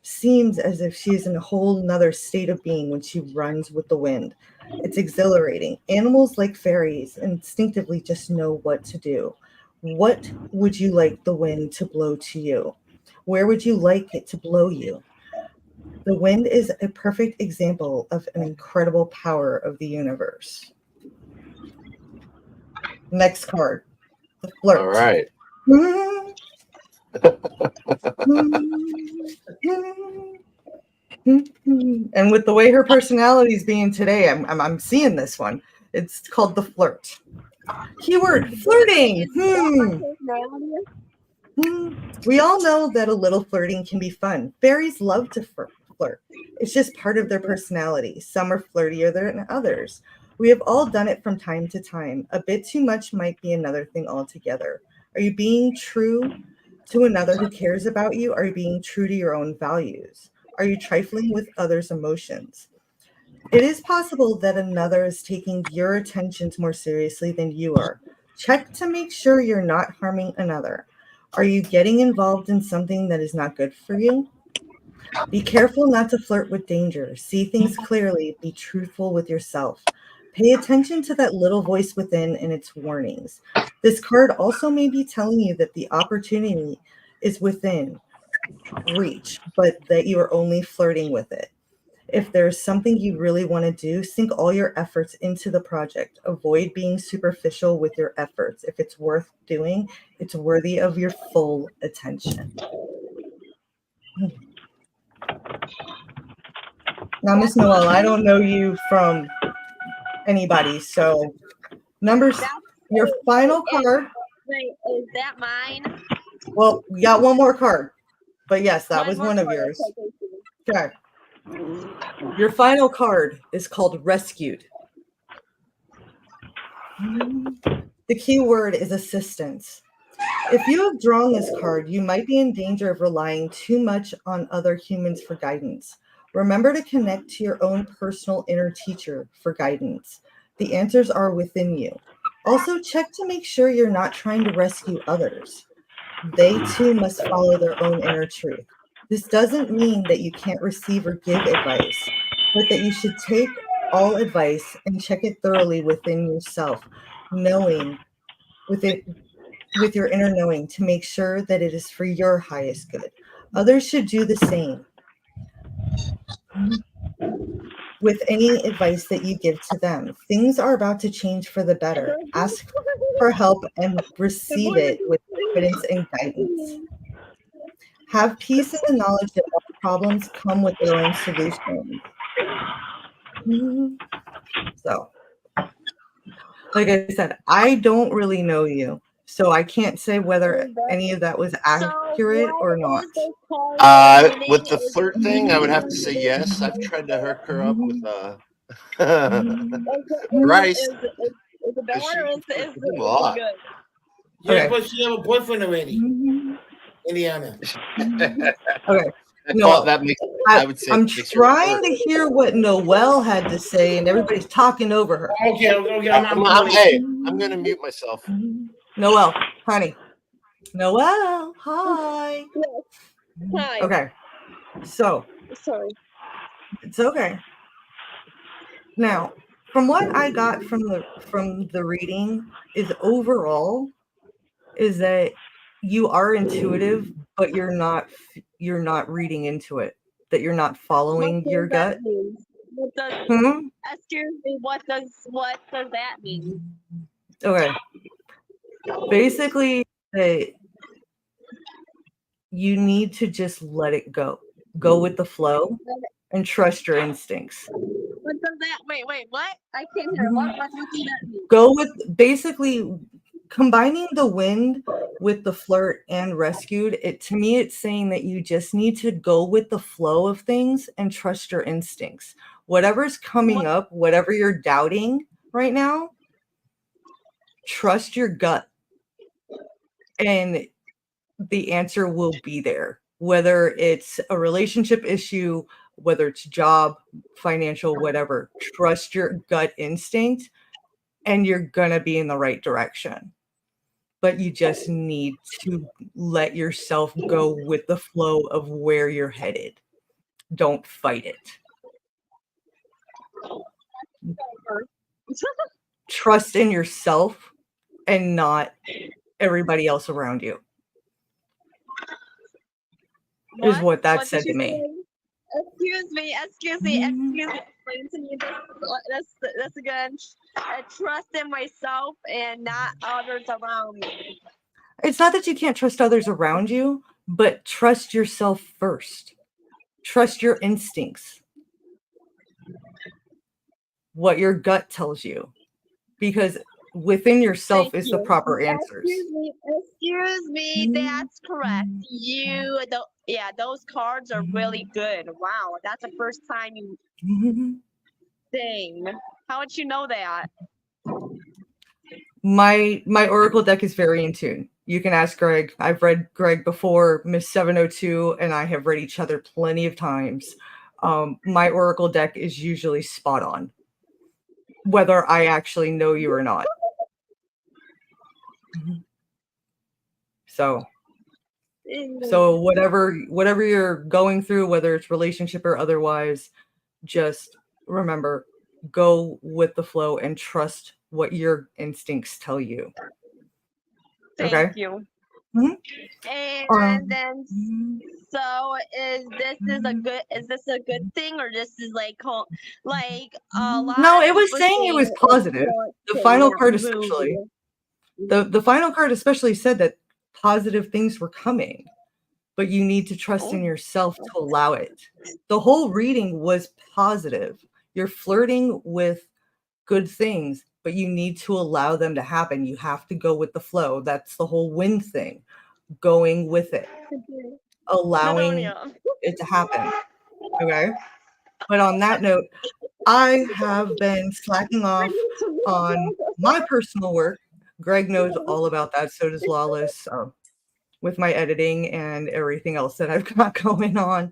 seems as if she's in a whole nother state of being when she runs with the wind. It's exhilarating. Animals, like fairies, instinctively just know what to do. What would you like the wind to blow to you? Where would you like it to blow you? The wind is a perfect example of an incredible power of the universe. Next card, the flirt.
All right.
And with the way her personality is being today, I'm seeing this one. It's called the flirt. Keyword flirting. We all know that a little flirting can be fun. Fairies love to flirt. It's just part of their personality. Some are flirtier than others. We have all done it from time to time. A bit too much might be another thing altogether. Are you being true to another who cares about you? Are you being true to your own values? Are you trifling with others' emotions? It is possible that another is taking your attentions more seriously than you are. Check to make sure you're not harming another. Are you getting involved in something that is not good for you? Be careful not to flirt with danger. See things clearly. Be truthful with yourself. Pay attention to that little voice within and its warnings. This card also may be telling you that the opportunity is within reach, but that you are only flirting with it. If there's something you really want to do, sink all your efforts into the project. Avoid being superficial with your efforts. If it's worth doing, it's worthy of your full attention. Now, Miss Noel, I don't know you from anybody, so your final card.
Wait, is that mine?
Well, we got one more card, but yes, that was one of
more
yours.
card.
Okay. Your final card is called Rescued. The key word is assistance. If you have drawn this card, you might be in danger of relying too much on other humans for guidance. Remember to connect to your own personal inner teacher for guidance. The answers are within you. Also, check to make sure you're not trying to rescue others. They too must follow their own inner truth. This doesn't mean that you can't receive or give advice, but that you should take all advice and check it thoroughly within yourself, knowing with your inner knowing to make sure that it is for your highest good. Others should do the same with any advice that you give to them. Things are about to change for the better. Ask for help and receive it with confidence and guidance. Have peace in the knowledge that all problems come with their own solutions. So, like I said, I don't really know you, so I can't say whether any of that was accurate or not.
With the flirt thing, I would have to say yes. I've tried to hook her up with Bryce.
Is it bad or is it good?
Yeah,
Okay.
but she have a boyfriend already, Indiana.
Okay.
Well, that makes. I would say
I'm
makes her
trying
flirt.
to hear what Noelle had to say, and everybody's talking over her.
Okay.
Hey, I'm gonna mute myself.
Noelle, honey. Noelle, hi.
Yes. Hi.
Okay. So,
Sorry.
it's okay. Now, from what I got from the reading is overall is that you are intuitive, but you're not reading into it. That you're not following your gut.
What does excuse me? What does that mean?
Okay. Basically, that you need to just let it go. Go with the flow and trust your instincts.
What does that? Wait. What? I can't hear. What does that mean?
Go with basically combining the wind with the flirt and rescued. To me, it's saying that you just need to go with the flow of things and trust your instincts. Whatever's coming up, whatever you're doubting right now, trust your gut. And the answer will be there. Whether it's a relationship issue, whether it's job, financial, whatever, trust your gut instinct and you're going to be in the right direction. But you just need to let yourself go with the flow of where you're headed. Don't fight it. Trust in yourself and not everybody else around you. Is what that said to me.
Excuse me. Explain to me this again. Trust in myself and not others around me.
It's not that you can't trust others around you, but trust yourself first. Trust your instincts. What your gut tells you. Because within yourself is the proper answers.
Excuse me. That's correct. Those cards are really good. Wow, that's the first time you thing. How would you know that?
My oracle deck is very in tune. You can ask Greg. I've read Greg before, Miss 702, and I have read each other plenty of times. My oracle deck is usually spot on, whether I actually know you or not. So whatever you're going through, whether it's relationship or otherwise, just remember, go with the flow and trust what your instincts tell you.
Thank you. And then, so is this a good thing, or this is like a lot
No,
of
it was
people
saying it was
it's
positive.
not
The
saying
final
that
card
movie.
especially. The final card especially said that positive things were coming, but you need to trust in yourself to allow it. The whole reading was positive. You're flirting with good things, but you need to allow them to happen. You have to go with the flow. That's the whole wind thing. Going with it. Allowing it to happen. Okay. But on that note, I have been slacking off on my personal work. Greg knows all about that. So does Lawless, with my editing and everything else that I've got going on.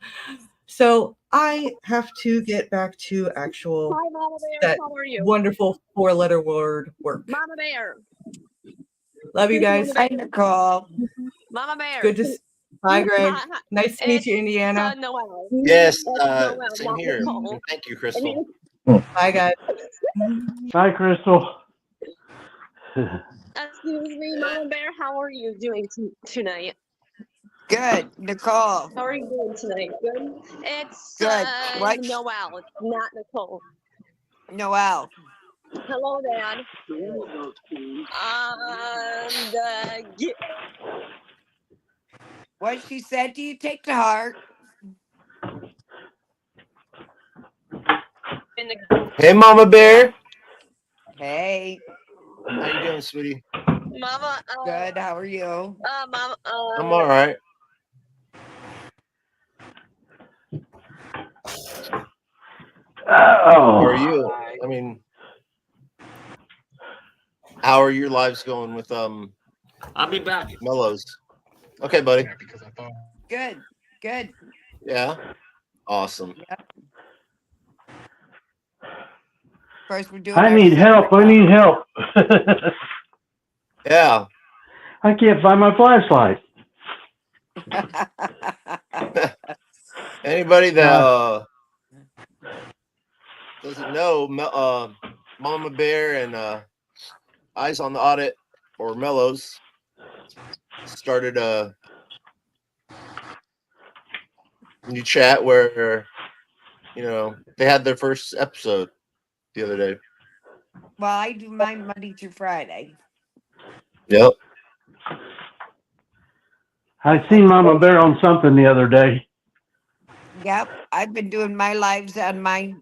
So I have to get back to actual
Hi, Mama Bear.
that
How are you?
wonderful 4-letter word work.
Mama Bear.
Love you guys.
Hi, Nicole. Mama Bear.
Good to Hi, Greg.
Hi.
Nice to meet you, Indiana.
Noel.
Yes,
It's Noel,
same
not
here.
Nicole.
Thank you, Crystal.
Bye, guys.
Bye, Crystal.
Excuse me, Mama Bear. How are you doing tonight?
Good, Nicole.
How are you doing tonight? Good. It's
Good. What?
Noel, not Nicole.
Noel.
Hello, Dad.
What she said to you, take to heart.
Hey, Mama Bear.
Hey.
How you doing, sweetie?
Mama.
Good. How are you?
Mama.
I'm all right. How are you? I mean, how are your lives going with
I'll be back.
Mellows? Okay, buddy.
Good. Good.
Yeah. Awesome.
Yep. Of course, we're doing.
I need help. I need help.
Yeah.
I can't find my flashlight.
Anybody that doesn't know, Mama Bear and Eyes on the Audit, or Mellows, started a new chat where, they had their first episode the other day.
Well, I do mine Monday through Friday.
Yep.
I seen Mama Bear on something the other day.
Yep. I've been doing my lives on my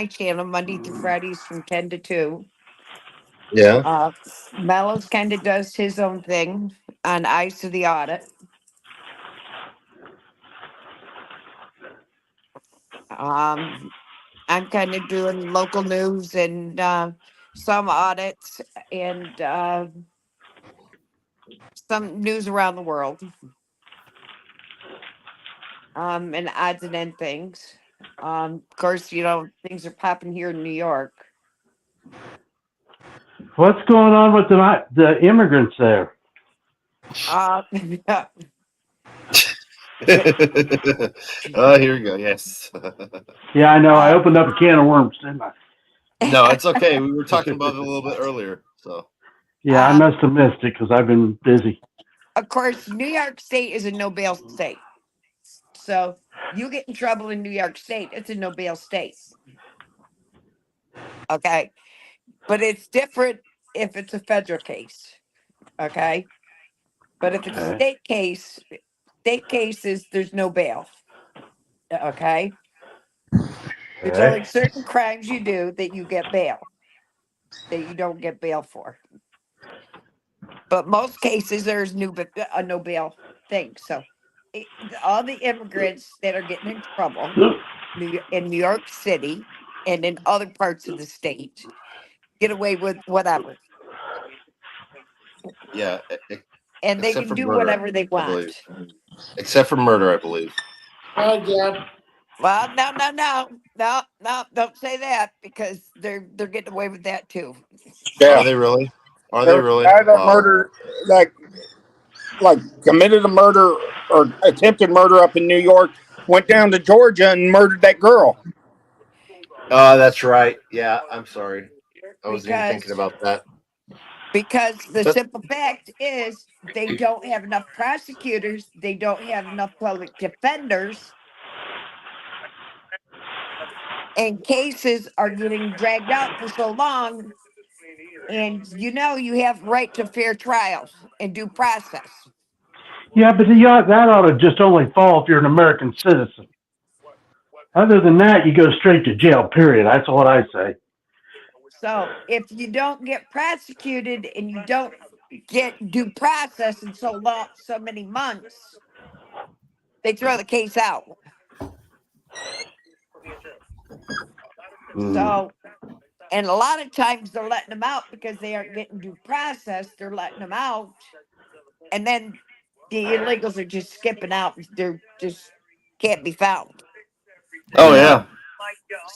channel Monday through Fridays from 10 to 2.
Yeah.
Mellows kind of does his own thing on Eyes to the Audit. I'm kind of doing local news and some audits and some news around the world. And odds and end things. Of course, things are popping here in New York.
What's going on with the immigrants there?
Here we go. Yes.
Yeah, I know. I opened up a can of worms, didn't I?
No, it's okay. We were talking about it a little bit earlier. So.
Yeah, I must have missed it because I've been busy.
Of course, New York State is a no bail state. So you get in trouble in New York State, it's a no bail state. Okay. But it's different if it's a federal case. Okay. But if it's a state cases, there's no bail. Okay. There's only certain crimes you do that you get bail, that you don't get bail for. But most cases, there's a no bail thing. So all the immigrants that are getting in trouble in New York City and in other parts of the state get away with whatever.
Yeah.
And they can do whatever they want.
Except for murder, I believe.
Hi, Dad.
Well, no, don't say that, because they're getting away with that too.
Yeah.
Are they really?
Guy that murdered, like committed a murder or attempted murder up in New York, went down to Georgia and murdered that girl.
Oh, that's right. Yeah, I'm sorry. I wasn't even thinking about that.
Because the simple fact is they don't have enough prosecutors, they don't have enough public defenders, and cases are getting dragged out for so long. And you know you have right to fair trials and due process.
Yeah, but that ought to just only fall if you're an American citizen. Other than that, you go straight to jail, period. That's what I say.
So if you don't get prosecuted and you don't get due process in so many months, they throw the case out. So, and a lot of times they're letting them out because they aren't getting due process. They're letting them out, and then the illegals are just skipping out. They're just can't be found.
Oh yeah.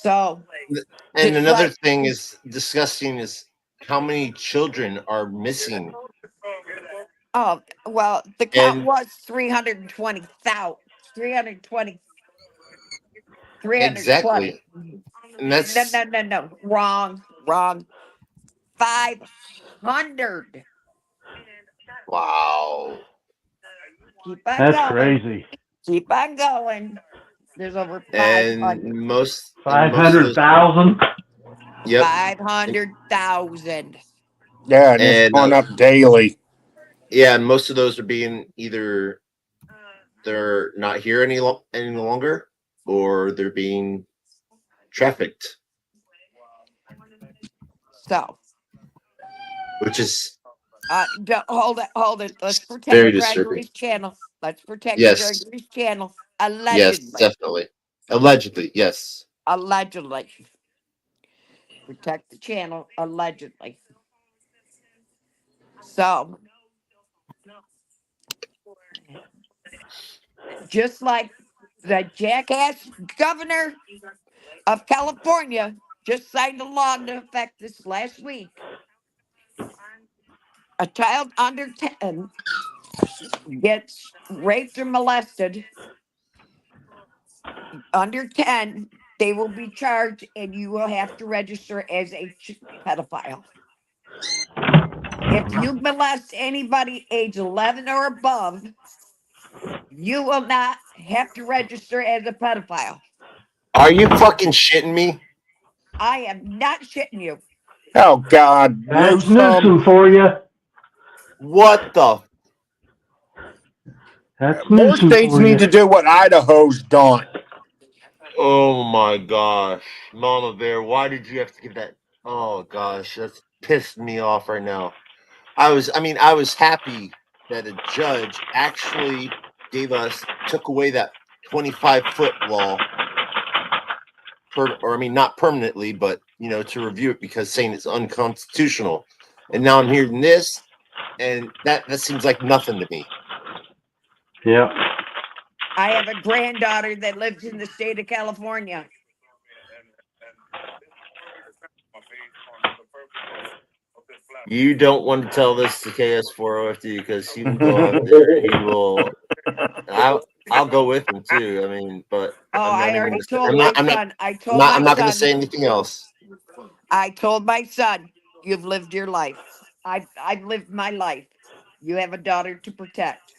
So,
And
just
another
like-
thing is disgusting is how many children are missing.
oh well, the count
And-
was 320,000. 320.
Exactly. And that's
No. Wrong. 500.
wow.
Keep on
That's
going.
crazy.
Keep on going. There's over
And
500.
most
500,000.
Yep.
500,000.
Yeah, and it's
And,
going up daily.
Yeah, and most of those are being either they're not here any longer, or they're being trafficked,
So,
which is
hold it. Let's protect
very
Gregory's
disturbing.
channel. Let's protect
Yes.
Gregory's channel.
Yes,
Allegedly.
definitely. Allegedly, yes.
Allegedly. Protect the channel. Allegedly. So, just like the jackass governor of California just signed a law into effect this last week. A child under 10 gets raped or molested. Under 10, they will be charged and you will have to register as a pedophile. If you molest anybody age 11 or above, you will not have to register as a pedophile.
Are you fucking shitting me?
I am not shitting you.
Oh God,
That's
Newsom.
Newsom for you.
What the?
That's
More
Newsom
states
for you.
need to do what Idaho's done.
Oh my gosh, Mama Bear, why did you have to give that? Oh gosh, that's pissed me off right now. I was happy that a judge actually took away that 25-foot law. Not permanently, but to review it because saying it's unconstitutional. And now I'm hearing this, and that seems like nothing to me.
Yeah.
I have a granddaughter that lives in the state of California.
You don't want to tell this to KS4OFD because he will go out there. He will. I'll go with him too. But
I already told my son.
I'm not going to say anything else.
I told my son, "You've lived your life. I've lived my life. You have a daughter to protect."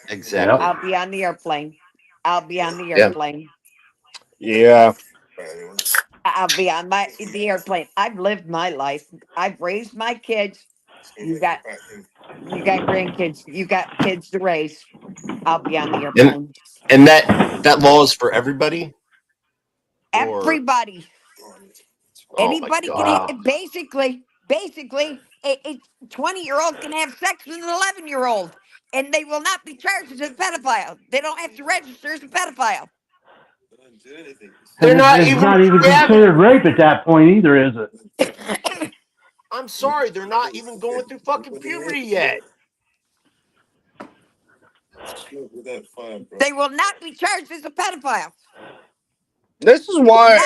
Exactly.
Yep.
I'll be on the airplane. I'll be on the airplane.
Yeah.
I'll be on the airplane. I've lived my life. I've raised my kids. You got grandkids. You got kids to raise. I'll be on the airplane.
And that law is for everybody.
Everybody. Anybody can have, basically a 20-year-old can have sex with an 11-year-old, and they will not be charged as a pedophile. They don't have to register as a pedophile.
They're not
It's
even
not even considered rape at that point either, is it?
I'm sorry, they're not even going through fucking puberty yet.
They will not be charged as a pedophile.
This is why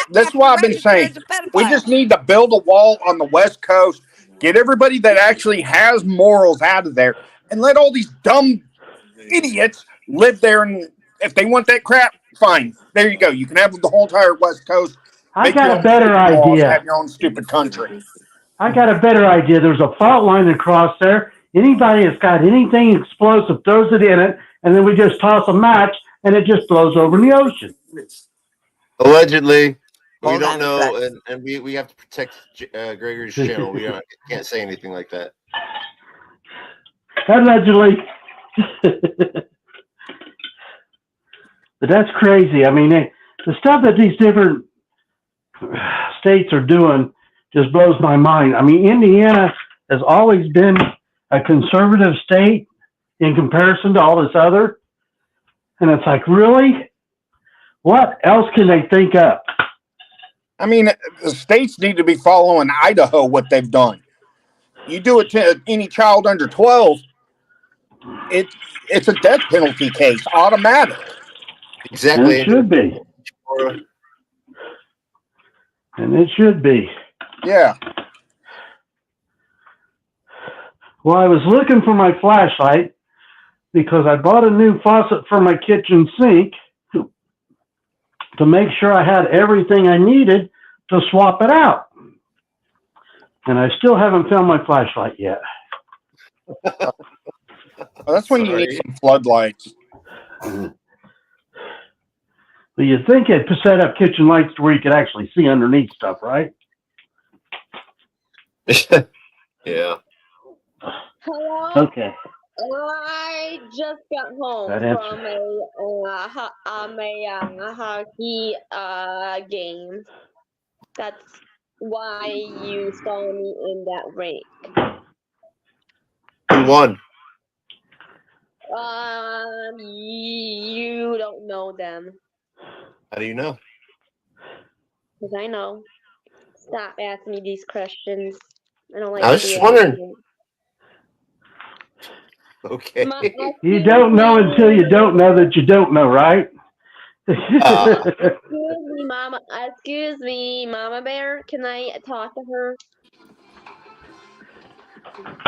I've been saying we just need to build a wall on the West Coast, get everybody that actually has morals out of there, and let all these dumb idiots live there. And if they want that crap, fine. There you go. You can have the whole entire West Coast.
I got a better idea.
Have your own stupid country.
I got a better idea. There's a fault line across there. Anybody that's got anything explosive throws it in it, and then we just toss a match, and it just blows over in the ocean.
Allegedly. We
Hold
don't
on a
know,
sec.
and we have to protect Gregory's channel. We can't say anything like that.
Allegedly. But that's crazy. I mean, the stuff that these different states are doing just blows my mind. I mean, Indiana has always been a conservative state in comparison to all this other. And it's like, really? What else can they think of?
I mean, the states need to be following Idaho, what they've done. You do it to any child under 12, it's a death penalty case, automatic.
Exactly.
And it should be. And it should be.
Yeah.
Well, I was looking for my flashlight because I bought a new faucet for my kitchen sink to make sure I had everything I needed to swap it out. And I still haven't found my flashlight yet.
Well, that's when you need some floodlights.
But you'd think it'd set up kitchen lights to where you could actually see underneath stuff, right?
Yeah.
Hello?
Okay.
I just got home
That
from a hockey game. That's why you saw me in that rink.
Who won?
You don't know them.
How do you know?
Because I know. Stop asking me these questions. I don't like
I was
to be
just wondering.
asking.
Okay.
You don't know until you don't know that you don't know, right?
Excuse me, Mama Bear. Can I talk to her?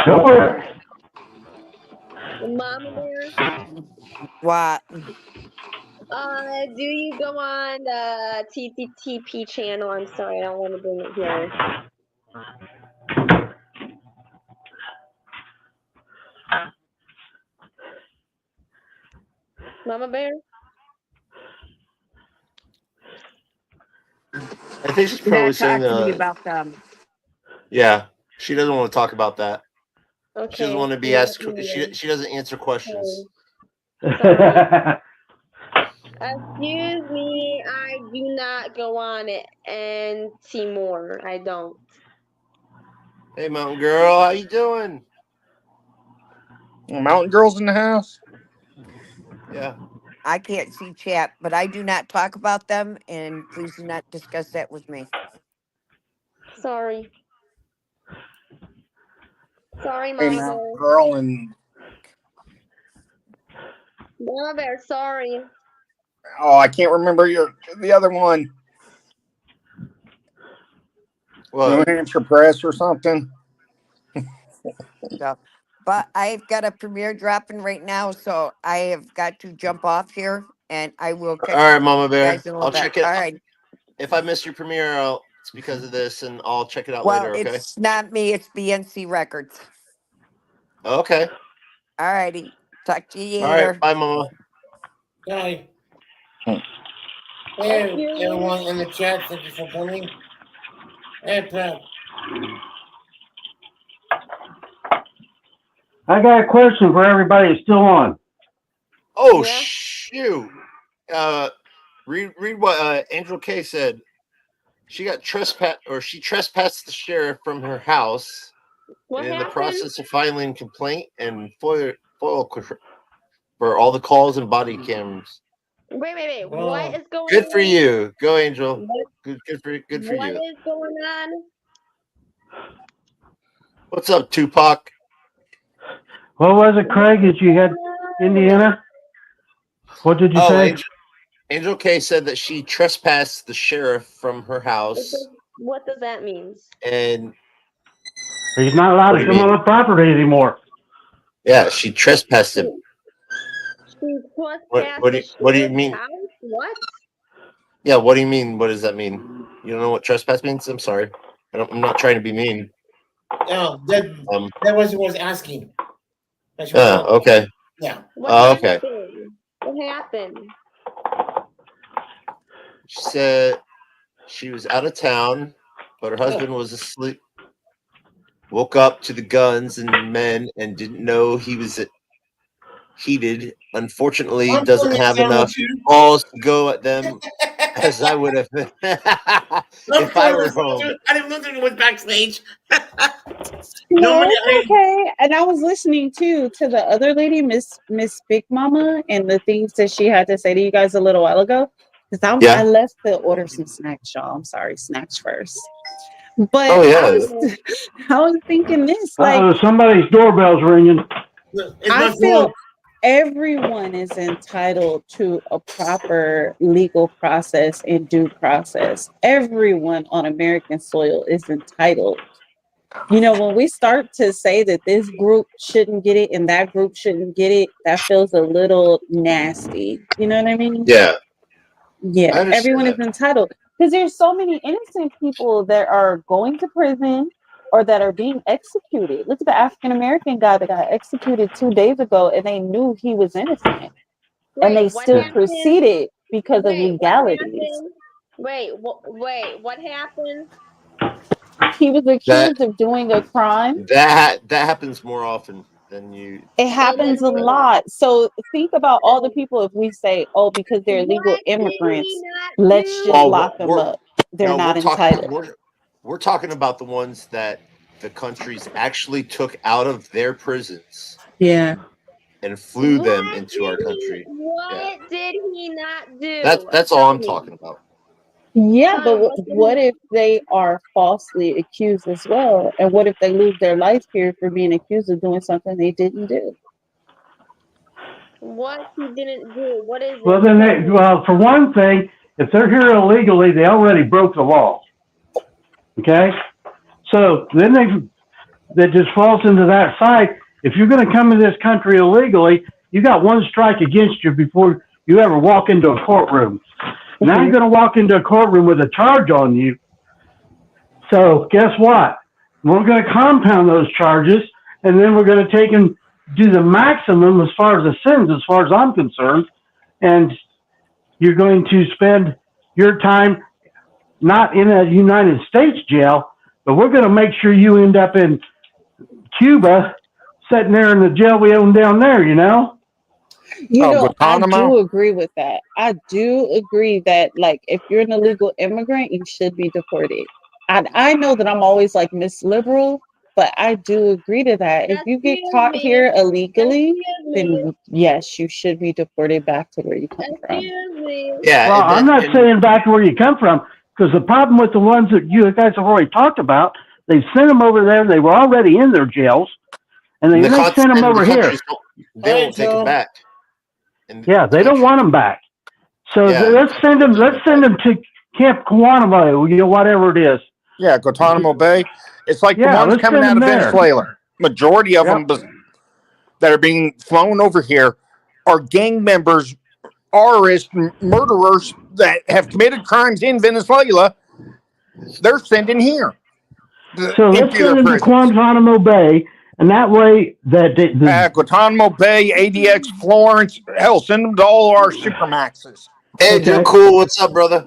Sure.
Mama Bear.
What?
Do you go on the TTTP channel? I'm sorry, I don't want to bring it here. Mama Bear?
I think she's probably saying
about them.
Yeah, she doesn't want to talk about that.
Okay.
She doesn't want to be asked. She doesn't answer questions.
Excuse me, I do not go on it and see more. I don't.
Hey, Mountain Girl, how you doing?
Mountain Girl's in the house?
Yeah.
I can't see chat, but I do not talk about them, and please do not discuss that with me.
Sorry. Sorry,
Hey,
Mama
Mountain
Bear.
Girl and
Mama Bear, sorry.
I can't remember the other one.
Well,
New Hampshire Press or something.
So, but I've got a premiere dropping right now, so I have got to jump off here, and I will catch
all right,
you
Mama Bear.
guys in a little
I'll
bit.
check it.
All right.
If I miss your premiere, it's because of this, and I'll check it out
Well,
later. Okay.
it's not me; it's BNC Records.
Okay.
All righty. Talk to you
All
later.
right. Bye, Mama.
Hi.
Hmm.
Hey, everyone in the chat, thank you for coming. Hey, Pat.
I got a question for everybody that's still on.
Oh
Yeah.
shoot. Read what Angel K said. She got she trespassed the sheriff from her house.
What
and in
happened?
the process of filing a complaint and FOIL for all the calls and body cams.
Wait.
Oh.
What is going on?
Good for you. Go, Angel.
What,
Good for
what
you.
is going on?
What's up, Tupac?
What was it, Craig, that you had Indiana? What did you say?
Angel K said that she trespassed the sheriff from her house.
What does that mean?
And
He's not allowed
What
to
do you
come on
mean?
the property anymore.
yeah, she trespassed him.
She
What do you mean?
House? What?
Yeah, what do you mean? What does that mean? You don't know what trespass means? I'm sorry. I'm not trying to be mean.
That was asking. That's what
okay.
Yeah.
Okay.
What happened?
She said she was out of town, but her husband was asleep. Woke up to the guns and men and didn't know he was heated. Unfortunately, doesn't have enough balls to go at them as I would have been if I were home.
I didn't know it was backstage.
No, it's okay. And I was listening to the other lady, Miss Big Mama, and the things that she had to say to you guys a little while ago. Because I left to order some snacks, y'all. I'm sorry, snacks first. But I was thinking this, like
somebody's doorbell's ringing.
I feel everyone is entitled to a proper legal process and due process. Everyone on American soil is entitled. You know, when we start to say that this group shouldn't get it and that group shouldn't get it, that feels a little nasty. You know what I mean?
Yeah.
Yeah, everyone is entitled. Because there's so many innocent people that are going to prison or that are being executed. Look at the African American guy that got executed 2 days ago, and they knew he was innocent, and they still proceeded because of legalities.
What happened?
He was accused of doing a crime.
That happens more often than you.
It happens a lot. So think about all the people. If we say, "Oh, because they're illegal immigrants, let's just lock them up," they're not entitled.
We're talking about the ones that the countries actually took out of their prisons.
Yeah.
And flew them into our country.
What did he not do?
That's all I'm talking about.
Yeah, but what if they are falsely accused as well? And what if they lose their life here for being accused of doing something they didn't do?
What he didn't do? What is it?
Well, then, for one thing, if they're here illegally, they already broke the law. Okay? So then that just falls into that side. If you're going to come into this country illegally, you got one strike against you before you ever walk into a courtroom. Now you're going to walk into a courtroom with a charge on you. So guess what? We're going to compound those charges, and then we're going to take and do the maximum as far as the sentence, as far as I'm concerned. And you're going to spend your time not in a United States jail, but we're going to make sure you end up in Cuba, sitting there in the jail we own down there, you know?
You know, I do agree with that. I do agree that, like, if you're an illegal immigrant, you should be deported. I know that I'm always like Miss Liberal, but I do agree to that. If you get caught here illegally, then yes, you should be deported back to where you come from.
Yeah.
Well, I'm not saying back to where you come from, because the problem with the ones that you guys have already talked about, they sent them over there. They were already in their jails, and they sent them over here.
They won't take them back.
Yeah, they don't want them back. So let's send them to Camp Guantanamo, you know, whatever it is.
Yeah, Guantanamo Bay. It's like the ones coming out of Venezuela. Majority of them that are being flown over here are gang members, terrorists, murderers that have committed crimes in Venezuela. They're sending here.
So let's send them to Guantanamo Bay. And that way,
Guantanamo Bay, ADX, Florence, hell, send them to all our supermaxes.
Hey, Joe Cool, what's up, brother?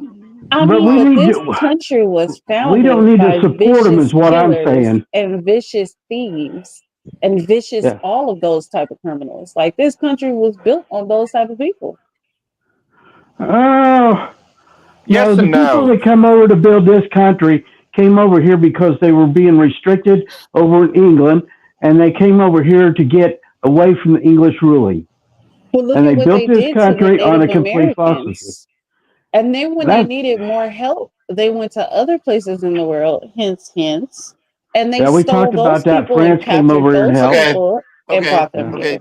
I mean, but this country was founded.
We don't need
by
to support them, is what I'm saying.
And vicious thieves, and vicious all of those type of criminals. Like, this country was built on those type of people.
Oh,
yes,
the people that come over to build this country came over here because they were being restricted over in England. And they came over here to get away from the English ruling.
Well,
and they built this country on a complete falsity.
And then when they needed more help, they went to other places in the world, hence. And they
we talked about that. France came over and helped.
And brought them here.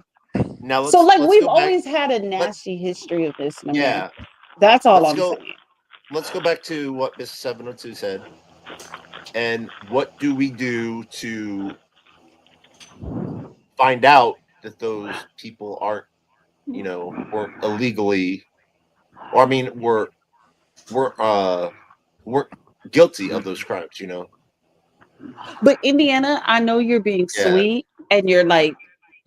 Now
we've always had a nasty history of this.
Yeah.
That's all I'm saying.
Let's go back to what Miss 702 said. And what do we do to find out that those people aren't, were illegally, or I mean, were guilty of those crimes,
But Indiana, I know you're being
Yeah.
sweet and you're like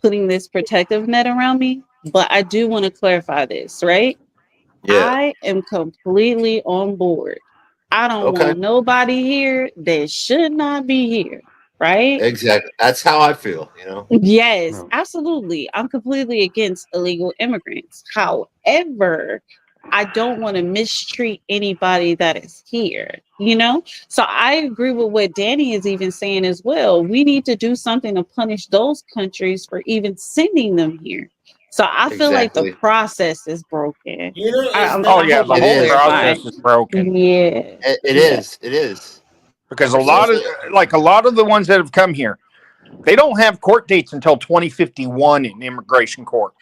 putting this protective net around me, but I do want to clarify this, right?
Yeah.
I am completely on board. I don't
Okay.
want nobody here that should not be here, right?
Exactly. That's how I feel.
Yes,
No.
absolutely. I'm completely against illegal immigrants. However, I don't want to mistreat anybody that is here, So I agree with what Danny is even saying as well. We need to do something to punish those countries for even sending them here. So I feel like the
Exactly.
process is broken.
It's
Oh
not.
yeah, the
It
whole
is.
process is broken.
Yeah.
It
Yeah.
is. It is.
Because a lot of the ones that have come here, they don't have court dates until 2051 in immigration court.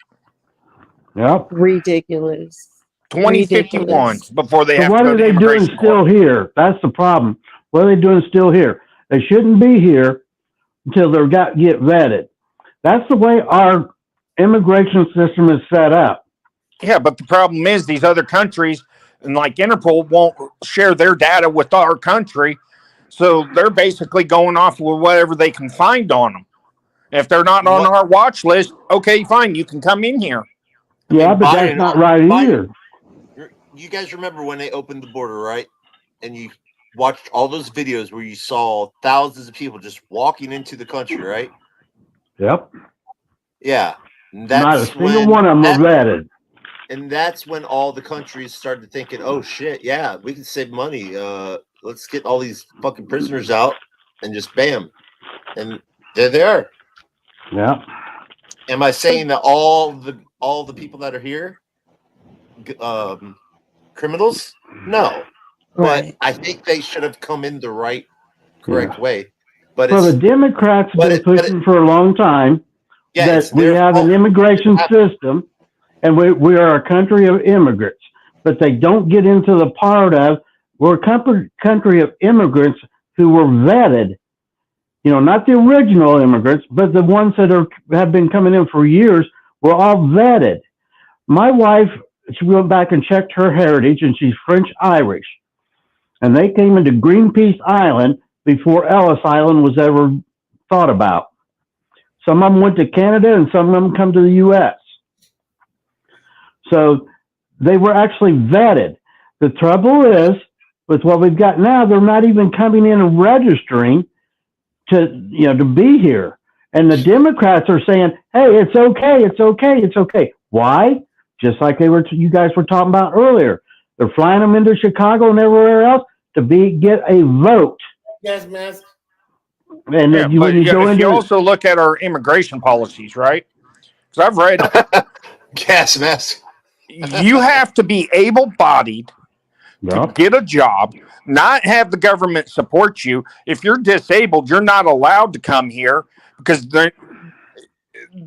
Yep.
Ridiculous.
2051 before they
So
have
what
to go
are
to
they doing
immigration
still
court.
here? That's the problem. What are they doing still here? They shouldn't be here until they get vetted. That's the way our immigration system is set up.
Yeah, but the problem is these other countries, and like Interpol, won't share their data with our country. So they're basically going off with whatever they can find on them. If they're not on our watch list, okay, fine, you can come in here.
Yeah, but that's not right either.
You guys remember when they opened the border, right? And you watched all those videos where you saw thousands of people just walking into the country, right?
Yep.
Yeah.
Not a single one of them are vetted.
And that's when all the countries started thinking, oh shit, yeah, we can save money. Let's get all these fucking prisoners out and just bam. And they're there.
Yeah.
Am I saying that all the people that are here criminals? No.
Right.
But I think they should have come in the correct way. But
Well, the Democrats have been pushing for a long time that we have an immigration system and we are a country of immigrants, but they don't get into the part of we're a country of immigrants who were vetted, not the original immigrants, but the ones that have been coming in for years were all vetted. My wife, she went back and checked her heritage, and she's French-Irish. And they came into Greenpeace Island before Ellis Island was ever thought about. Some of them went to Canada, and some of them come to the U.S. So they were actually vetted. The trouble is, with what we've got now, they're not even coming in and registering to be here. And the Democrats are saying, hey, it's okay, it's okay, it's okay. Why? Just like you guys were talking about earlier. They're flying them into Chicago and everywhere else to get a vote.
Gas mask.
But
And
if you also look at our immigration policies, right? Because I've read
gas mask.
You have to be able-bodied to get a job, not have the government support you. If you're disabled, you're not allowed to come here because they're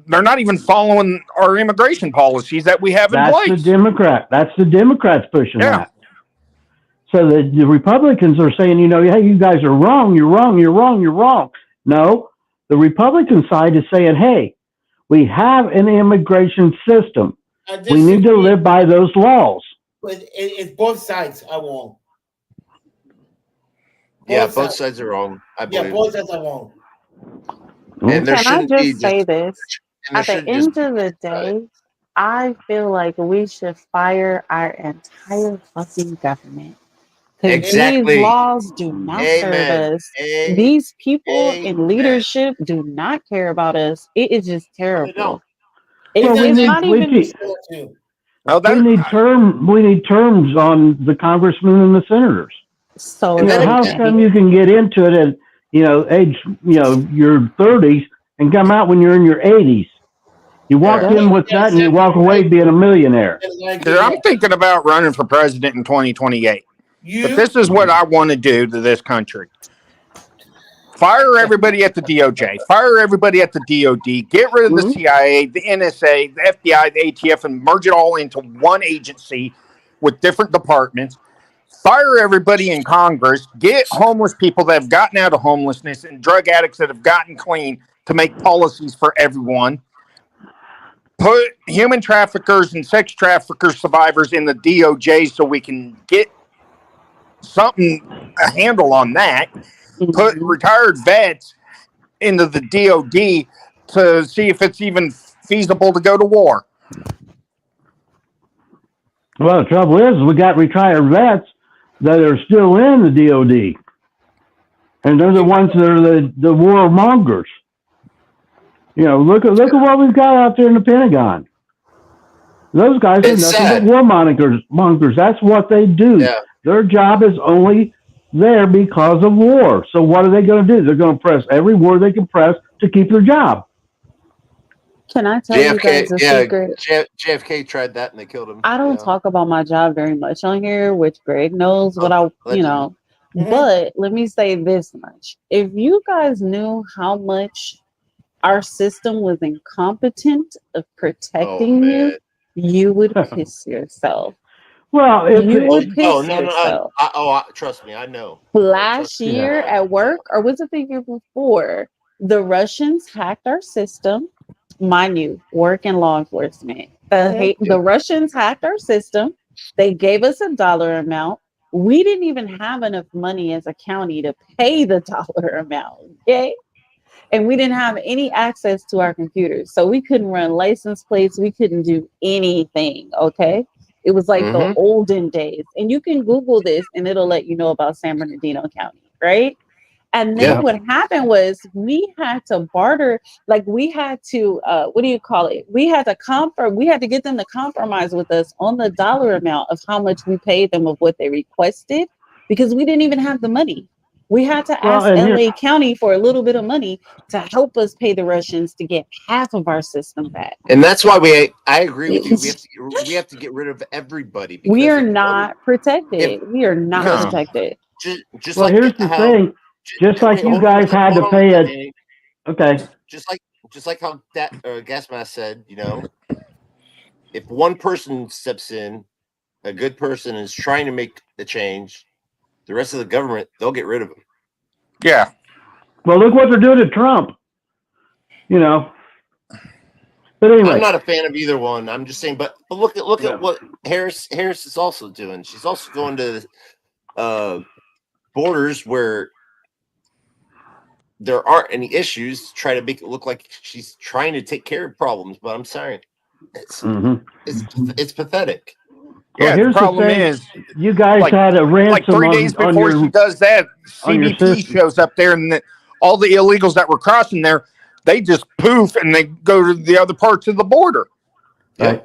not even following our immigration policies that we have in place.
That's the Democrats pushing that. So the Republicans are saying, hey, you guys are wrong. You're wrong. You're wrong. You're wrong. No, the Republican side is saying, hey, we have an immigration system. We need to live by those laws.
But it's both sides are wrong.
Both sides are wrong. I believe.
Yeah, both sides are wrong.
And
Can I just say this? At the end of the day, I feel like we should fire our entire fucking government. Because these laws do not serve us. These people in leadership do not care about us. It is just terrible.
We need terms on the congressmen and the senators.
So
how come you can get into it at age your 30s and come out when you're in your 80s? You walk in with that and you walk away being a millionaire.
I'm thinking about running for president in 2028. But this is what I want to do to this country. Fire everybody at the DOJ. Fire everybody at the DOD. Get rid of the CIA, the NSA, the FBI, the ATF, and merge it all into one agency with different departments. Fire everybody in Congress. Get homeless people that have gotten out of homelessness and drug addicts that have gotten clean to make policies for everyone. Put human traffickers and sex trafficker survivors in the DOJ so we can get a handle on that. put retired vets into the DOD to see if it's even feasible to go to war.
Well, the trouble is, we got retired vets that are still in the DOD, and they're the ones that are the warmongers. You know, look at what we've got out there in the Pentagon. Those guys are nothing but warmongers. That's what they do.
Yeah.
Their job is only there because of war. So what are they going to do? They're going to press every war they can press to keep their job.
Can I tell you guys a secret?
JFK tried that and they killed him.
I don't talk about my job very much on here, which Greg knows what But let me say this much. If you guys knew how much our system was incompetent of protecting you, you would piss yourself.
Well,
trust me, I know.
Last year at work, or was it the year before, the Russians hacked our system. Mind you, work in law enforcement. The Russians hacked our system. They gave us a dollar amount. We didn't even have enough money as a county to pay the dollar amount. Okay. And we didn't have any access to our computers. So we couldn't run license plates. We couldn't do anything. Okay. It was like the olden days. And you can Google this and it'll let you know about San Bernardino County. Right. And then what happened was we had to barter, like we had to, we had to get them to compromise with us on the dollar amount of how much we paid them of what they requested, because we didn't even have the money. We had to ask LA County for a little bit of money to help us pay the Russians to get half of our system back.
And that's why I agree with you. We have to get rid of everybody.
We are not protected. We are not protected.
Just
well,
like
here's the thing. Just like you guys had to pay it. Okay.
Just like how that gas mask said, you know, if one person steps in, a good person is trying to make the change, the rest of the government, they'll get rid of him.
Yeah.
Well, look what they're doing to Trump. You know. But anyway,
I'm not a fan of either one. I'm just saying, but look at what Harris is also doing. She's also going to borders where there aren't any issues to try to make it look like she's trying to take care of problems. But I'm sorry, it's pathetic.
Yeah, the problem is,
you guys had a ransom.
Like 3 days before she does that, CBP shows up there, and all the illegals that were crossing there, they just poof and they go to the other parts of the border.
Right.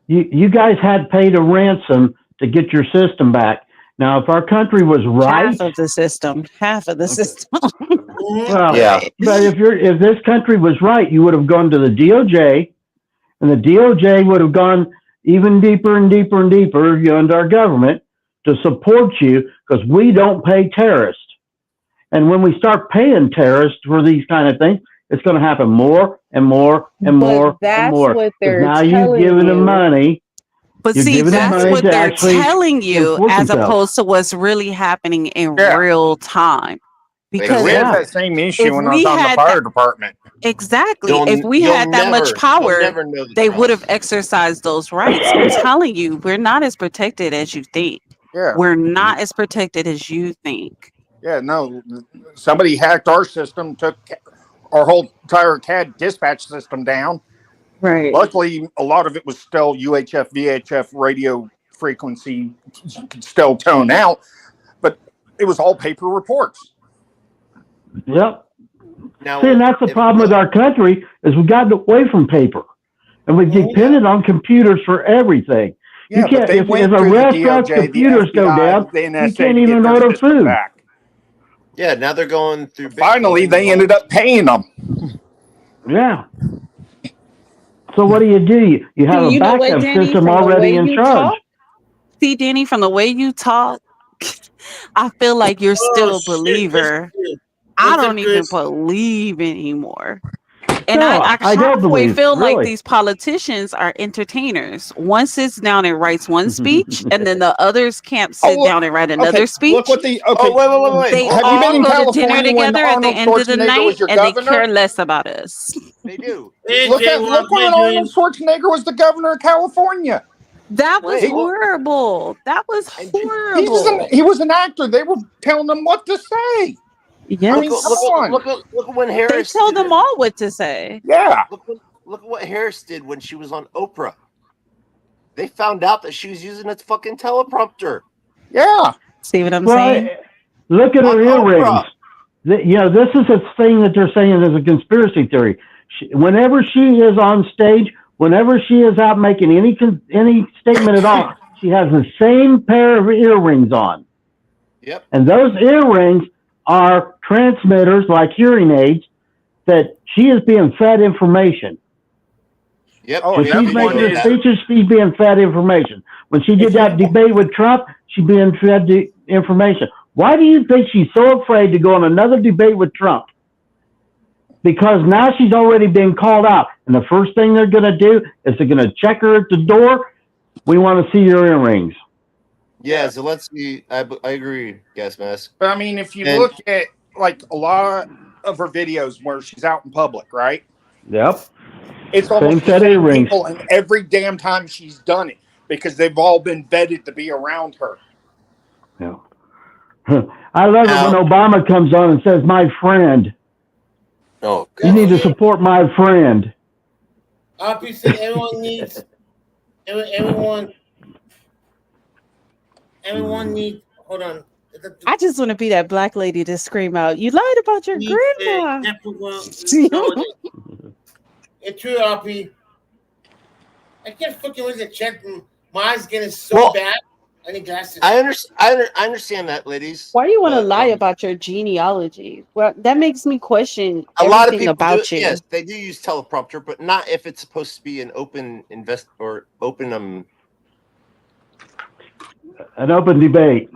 You guys had paid a ransom to get your system back. Now, if our country was right,
half of the system.
Well, but if this country was right, you would have gone to the DOJ, and the DOJ would have gone even deeper and deeper and deeper into our government to support you, because we don't pay terrorists. And when we start paying terrorists for these kind of things, it's going to happen more and more and more and more.
What they're
now you've given them money.
But see, that's what they're telling you, as opposed to what's really happening in real time.
Because we had that same issue when I was on the fire department.
Exactly. If we had that much power, they would have exercised those rights. I'm telling you, we're not as protected as you think.
Yeah.
We're not as protected as you think.
Yeah, no. Somebody hacked our system, took our whole entire CAD dispatch system down.
Right.
Luckily, a lot of it was still UHF, VHF radio frequency, could still tone out, but it was all paper reports.
Yep.
Now,
see, and that's the problem with our country, is we got away from paper, and we've depended on computers for everything.
Yeah,
you can't. If a restaurant's computers go down, you can't even order food.
Back.
Yeah, now they're going through.
Finally, they ended up paying them.
Yeah. So what do? You have a backup system already in charge.
See, Danny, from the way you talk, I feel like you're still a believer. I don't even believe anymore. And
no,
I
halfway
feel
really.
like these politicians are entertainers. One sits down and writes one speech, and then the others can't sit down and write another speech.
Look what the
wait.
They
Have
all
you been in
go to
California
dinner
when
together at the
Arnold
end of the
Schwarzenegger
night,
was your
and they
governor?
care less about us.
They do.
Look when Arnold Schwarzenegger was the governor of California.
That was horrible. That was horrible.
He was an actor. They were telling him what to say.
Yes.
Look at when
They
Harris.
tell
did
them
it.
all what to say.
Yeah.
Look at what Harris did when she was on Oprah. They found out that she was using a fucking teleprompter.
Yeah.
See what I'm
Well,
saying?
look at her
On
earrings.
Oprah.
This is a thing that they're saying is a conspiracy theory. Whenever she is on stage, whenever she is out making any statement at all, she has the same pair of earrings on.
Yep.
And those earrings are transmitters like hearing aids that she is being fed information.
Yep.
Oh,
When
yeah,
she's making her
is.
speeches, she's being fed information. When she did that debate with Trump, she's being fed information. Why do you think she's so afraid to go on another debate with Trump? Because now she's already been called out. And the first thing they're going to do is they're going to check her at the door. We want to see your earrings.
Yeah, so let's see. I agree, Gas Mask.
But I mean, if you look at like a lot of her videos where she's out in public, right?
Yep.
It's almost
Same
the
set of
same
earrings.
people, and every damn time she's done it because they've all been vetted to be around her.
Yeah. I love it when Obama comes on and says, "My friend."
Oh,
God. You need to support my friend.
Oppie said everyone needs everyone needs. Hold on.
I just want to be that black lady to scream out, "You lied about your grandma."
It's true, Oppie. I can't fucking lose the chat. My eyes getting so bad. I need glasses.
I understand that, ladies.
Why do you want to lie about your genealogy? Well, that makes me question
a lot of
everything
people
about
do,
you.
Yes, they do use teleprompter, but not if it's supposed to be an open open
an open debate.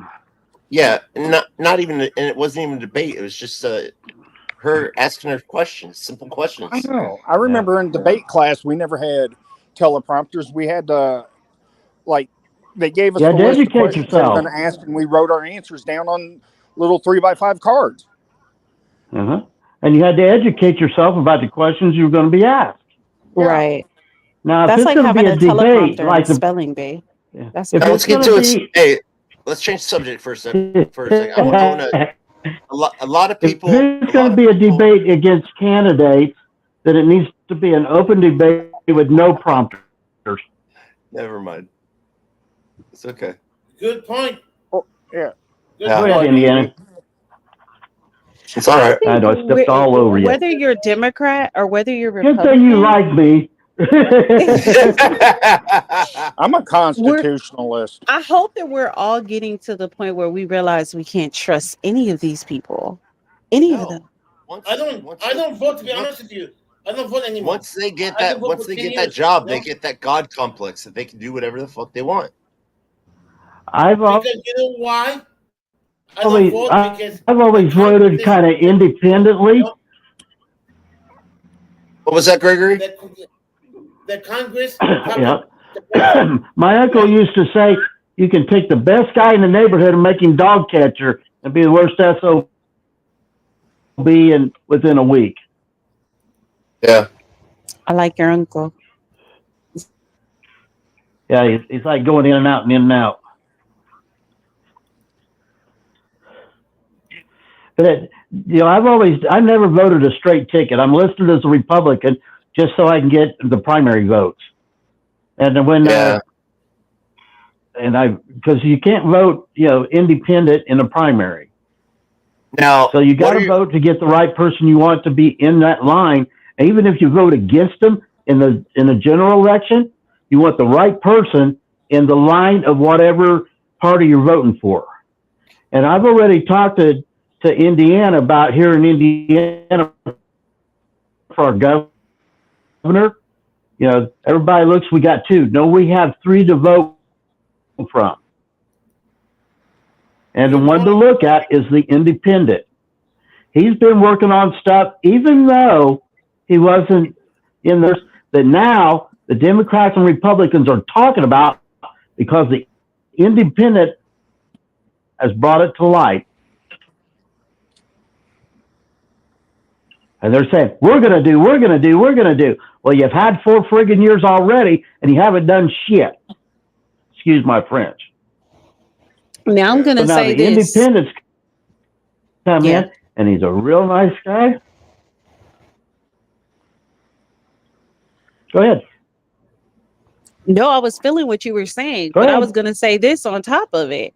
Yeah, not even, and it wasn't even a debate. It was just her asking her questions, simple questions.
I know. I remember in debate class we never had teleprompters. We had they gave us the list of questions they were going to ask, and we wrote our answers down on little 3x5 cards.
And you had to educate yourself about the questions you were going to be asked.
Right.
Now,
that's
if it's
like
going to
having
be a debate,
like the spelling bee. Yeah. That's
now, let's get to it. Hey, let's change the subject for a second. A lot of people.
If it's going to be a debate against candidates, then it needs to be an open debate with no prompters.
Never mind. It's okay.
Good point.
Oh, yeah.
Go ahead, Indiana.
It's all right.
I know I stepped all over you.
Whether you're Democrat or whether you're Republican.
Good thing you like me.
I'm a constitutionalist.
I hope that we're all getting to the point where we realize we can't trust any of these people. Any of them.
I don't vote, to be honest with you. I don't vote anymore.
Once they get that job, they get that God complex that they can do whatever the fuck they want.
Because you know why?
I've always voted kind of independently.
What was that, Gregory?
The Congress.
Yeah. My uncle used to say, you can take the best guy in the neighborhood and make him dog catcher and be the worst SOB within a week.
Yeah.
I like your uncle.
Yeah, he's like going in and out and in and out. But I've never voted a straight ticket. I'm listed as a Republican just so I can get the primary votes. And then when because you can't vote, independent in a primary.
Now,
so you got to vote to get the right person you want to be in that line. And even if you vote against them in the general election, you want the right person in the line of whatever party you're voting for. And I've already talked to Indiana about here in Indiana for our governor. Everybody looks, we got 2. No, we have 3 to vote from. And the one to look at is the independent. He's been working on stuff, even though he wasn't in this, that now the Democrats and Republicans are talking about because the independent has brought it to light. And they're saying, we're going to do. Well, you've had 4 friggin' years already, and you haven't done shit. Excuse my French.
Now I'm going to say
the
this.
independents come in, and he's a real nice guy. Go ahead.
No, I was feeling what you were saying,
Go
but I
ahead.
was going to say this on top of it.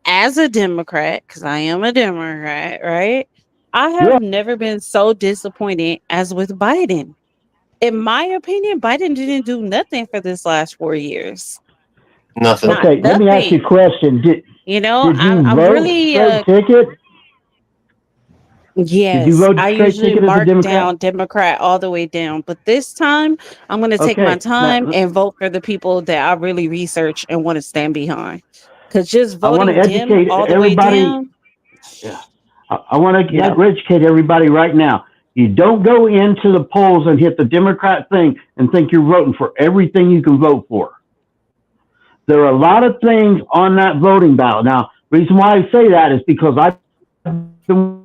As a Democrat, because I am a Democrat, right? I have
Yeah.
never been so disappointed as with Biden. In my opinion, Biden didn't do nothing for this last 4 years.
Nothing.
Not
Okay, let me ask you a
nothing.
question. Did
You know,
you
I'm
vote
really
straight ticket? Did you
yes,
vote
I
straight
usually
ticket as a
mark
Democrat?
down Democrat all the way down, but this time I'm going to take my
Okay,
time
now
and vote for the people that I really research and want to stand behind. Because just
I want to
voting Dem
educate
all the way
everybody.
down,
Yeah, I want to
no.
educate everybody right now. You don't go into the polls and hit the Democrat thing and think you're voting for everything you can vote for. There are a lot of things on that voting ballot. Now, the reason why I say that is because I've been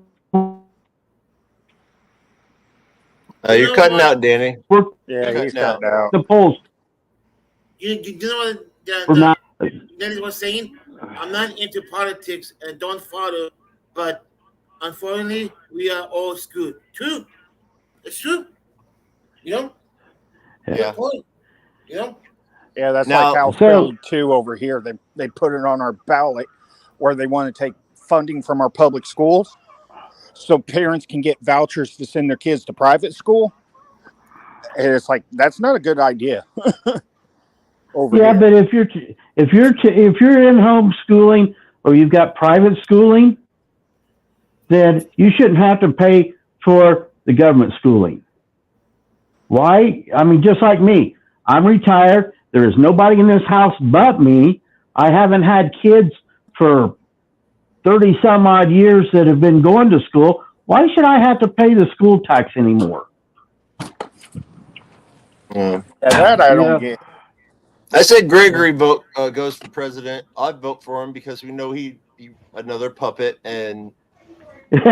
You
You're
know
cutting
what?
out, Danny.
working
Yeah,
You're
he's
cutting out.
cutting out.
the polls
You know what
for now.
Dennis was saying? I'm not into politics and don't follow, but unfortunately, we are all screwed. True. It's true. You know?
Yeah.
Good point. You know?
Yeah, that's
Now-
like House
So-
Bill 2 over here. They put it on our ballot where they want to take funding from our public schools so parents can get vouchers to send their kids to private school. And it's like, that's not a good idea. Over
Yeah,
here.
but if you're in homeschooling or you've got private schooling, then you shouldn't have to pay for the government schooling. Why? I mean, just like me, I'm retired. There is nobody in this house but me. I haven't had kids for 30 some odd years that have been going to school. Why should I have to pay the school tax anymore?
Mm.
Yeah, that I
Yeah.
don't get.
I said Gregory goes for president. I'd vote for him because we know he another puppet and but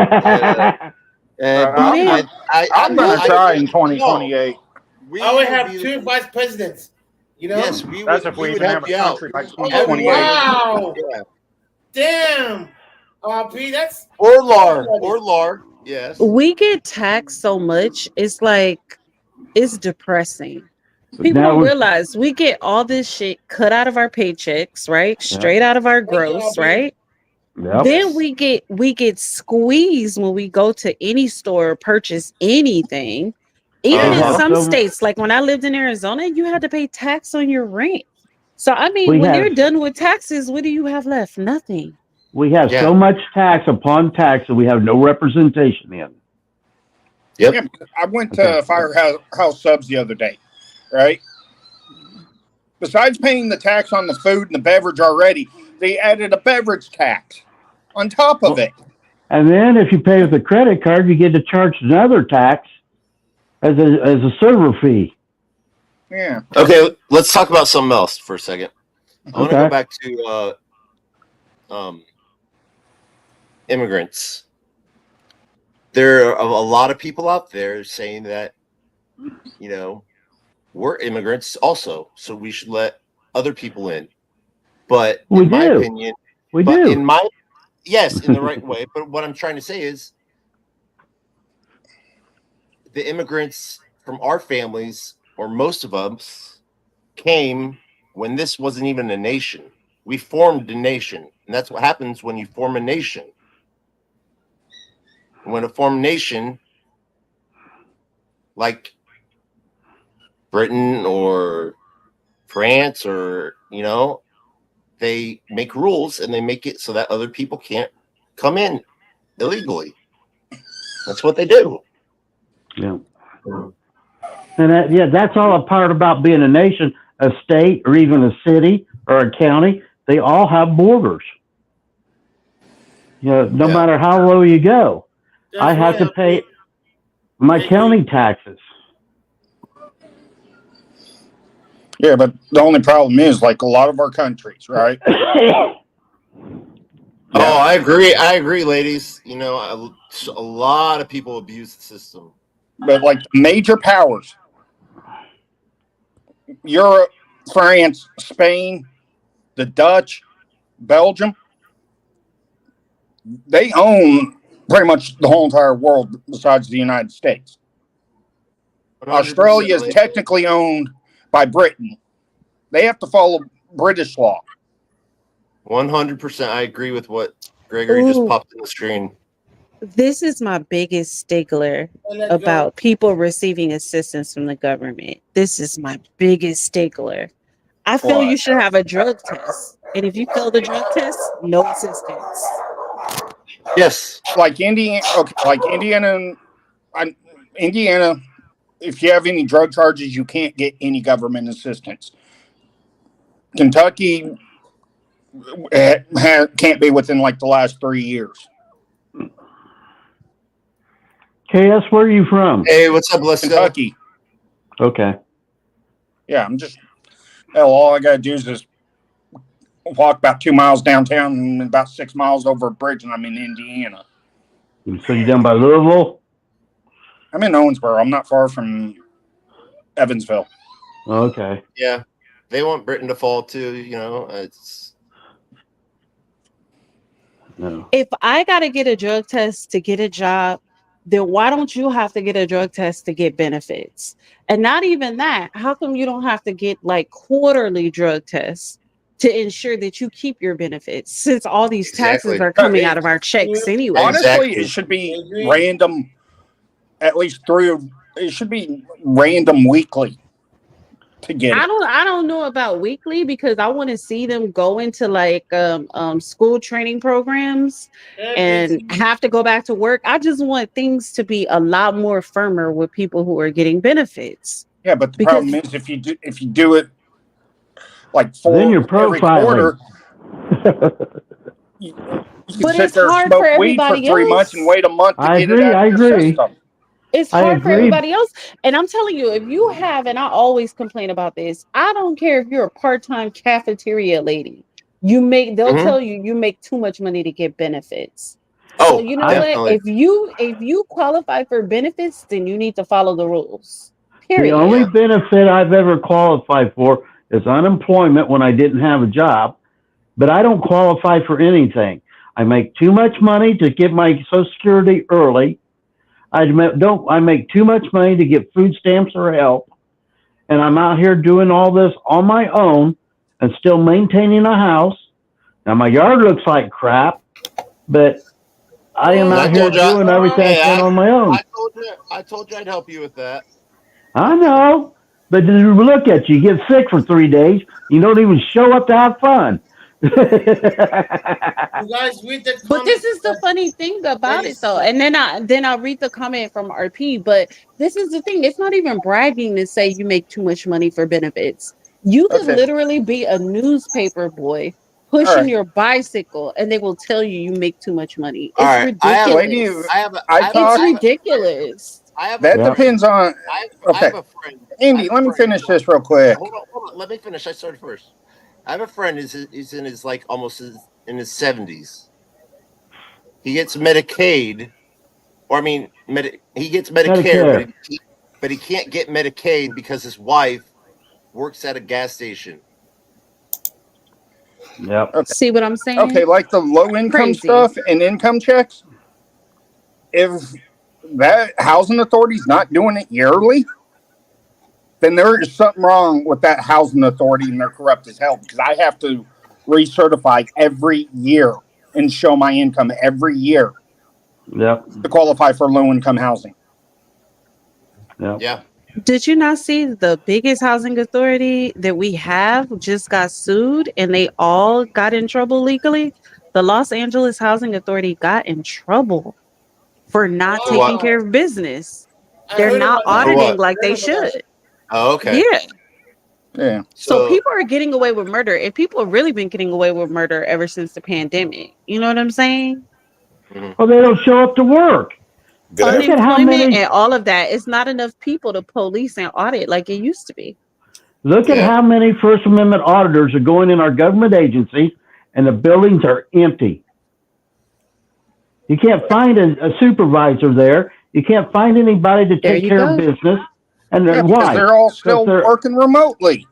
Man.
I'm going to try in 2028.
I would have two vice presidents. You know?
Yes, we
That's
would,
if
we
we
would
even
help
have a
you out.
country by
Oh,
2028.
wow.
Yeah.
Damn. P, that's
Or Lar. Yes.
We get taxed so much, it's like it's depressing. People
Now
don't
we're-
realize we get all this shit cut out of our paychecks, right? Straight out of our gross,
RP.
right?
Yep.
Then we get squeezed when we go to any store or purchase anything. Even in
Uh-huh.
some
So-
states, like when I lived in Arizona, you had to pay tax on your rent. So I mean,
We
when
have-
they're done with taxes, what do you have left? Nothing.
We have
Yeah.
so much tax upon tax that we have no representation in.
Yep.
Yeah, I went
Okay.
to Firehouse Subs the other day, right? Besides paying the tax on the food and the beverage already, they added a beverage tax on top of it.
And then if you pay with a credit card, you get to charge another tax as a server fee.
Yeah.
Okay, let's talk about something else for a second. I want to
Okay.
go back to immigrants. There are a lot of people out there saying that, you know, we're immigrants also, so we should let other people in. But
We
in my
do.
opinion,
We
but
do.
in my yes, in the right way. But what I'm trying to say is the immigrants from our families, or most of us, came when this wasn't even a nation. We formed a nation, and that's what happens when you form a nation. When a formed nation, like Britain or France, or you know, they make rules and they make it so that other people can't come in illegally. That's what they do.
Yeah. And that's all a part about being a nation, a state, or even a city or a county. They all have borders. You know, no
Yeah.
matter how low you go,
That's
I have
right,
to pay my county taxes.
Yeah, but the only problem is, like a lot of our countries, right?
Oh, I agree, ladies. You know, a lot of people abuse the system.
But like the major powers, Europe, France, Spain, the Dutch, Belgium, they own pretty much the whole entire world besides the United States.
100%.
Australia is technically owned by Britain. They have to follow British law.
100%. I agree with what Gregory just
Ooh.
popped in the screen.
This is my biggest stickler about people receiving assistance from the government. This is my biggest stickler. I feel you should have a drug test. And if you fail the drug test, no assistance.
Yes.
Like Indiana, okay, like Indiana, Indiana, if you have any drug charges, you can't get any government assistance. Kentucky can't be within like the last 3 years.
KS, where are you from?
Hey, what's up, Leslie?
Kentucky.
Okay.
Yeah, all I gotta do is just walk about 2 miles downtown and about 6 miles over a bridge, and I'm in Indiana.
So you down by Louisville?
I'm in Owensboro. I'm not far from Evansville.
Okay.
Yeah. They want Britain to fall too, it's...
No.
If I got to get a drug test to get a job, then why don't you have to get a drug test to get benefits? And not even that. How come you don't have to get like quarterly drug tests to ensure that you keep your benefits, since all these taxes
Exactly.
are coming out of our checks anyway?
Honestly,
Exactly.
it should be random, at least it should be random weekly to get it.
I don't know about weekly, because I want to see them go into like school training programs and have to go back to work. I just want things to be a lot more firmer with people who are getting benefits.
Yeah, but the problem is if you do it like
Then you're
every quarter,
profiling.
you
But
can
it's
sit there and
hard
smoke
for
weed for
everybody
3 months and
else.
wait a month to
I
get
agree,
it out
I
of your
agree.
system.
It's
I
hard for
agree.
everybody else. And I'm telling you, if you have, and I always complain about this, I don't care if you're a part-time cafeteria lady. They'll tell you make too much money to get benefits.
Oh,
So you know
definitely.
what? If you qualify for benefits, then you need to follow the rules. Period.
The only benefit I've ever qualified for is unemployment when I didn't have a job, but I don't qualify for anything. I make too much money to get my Social Security early. I make too much money to get food stamps or help, and I'm out here doing all this on my own and still maintaining a house. Now my yard looks like crap, but I am out here doing everything on my own.
I told you I'd help you with that.
I know, but look at you get sick for 3 days. You don't even show up to have fun.
You guys read the
But this is the funny thing about it, though. And then I'll read the comment from RP. But this is the thing: it's not even bragging to say you make too much money for benefits. You could literally be a newspaper boy pushing your bicycle, and they will tell you make too much money. It's ridiculous. It's ridiculous.
Depends on.
I have a friend.
Andy, let me finish this real quick.
Hold on. Let me finish. I started first. I have a friend who's in his in his 70s. He gets Medicaid, he gets Medicare. But he can't get Medicaid because his wife works at a gas station.
Yep.
Okay.
See what I'm saying?
Okay, like the low income stuff and income checks. If that housing authority's not doing it yearly, then there is something wrong with that housing authority and they're corrupt as hell, because I have to recertify every year and show my income every year to qualify for low income housing.
Yeah.
Did you not see the biggest housing authority that we have just got sued and they all got in trouble legally? The Los Angeles Housing Authority got in trouble for not taking care of business. They're not auditing like they should.
Oh, okay.
Yeah.
So people are getting away with murder, and people have really been getting away with murder ever since the pandemic. You know what I'm saying?
Well, they don't show up to work.
Unemployment and all of that. It's not enough people to police and audit like it used to be.
Look at how many First Amendment auditors are going in our government agencies, and the buildings are empty. You can't find a supervisor there. You can't find anybody to take care of business. And why?
They're all still working remotely.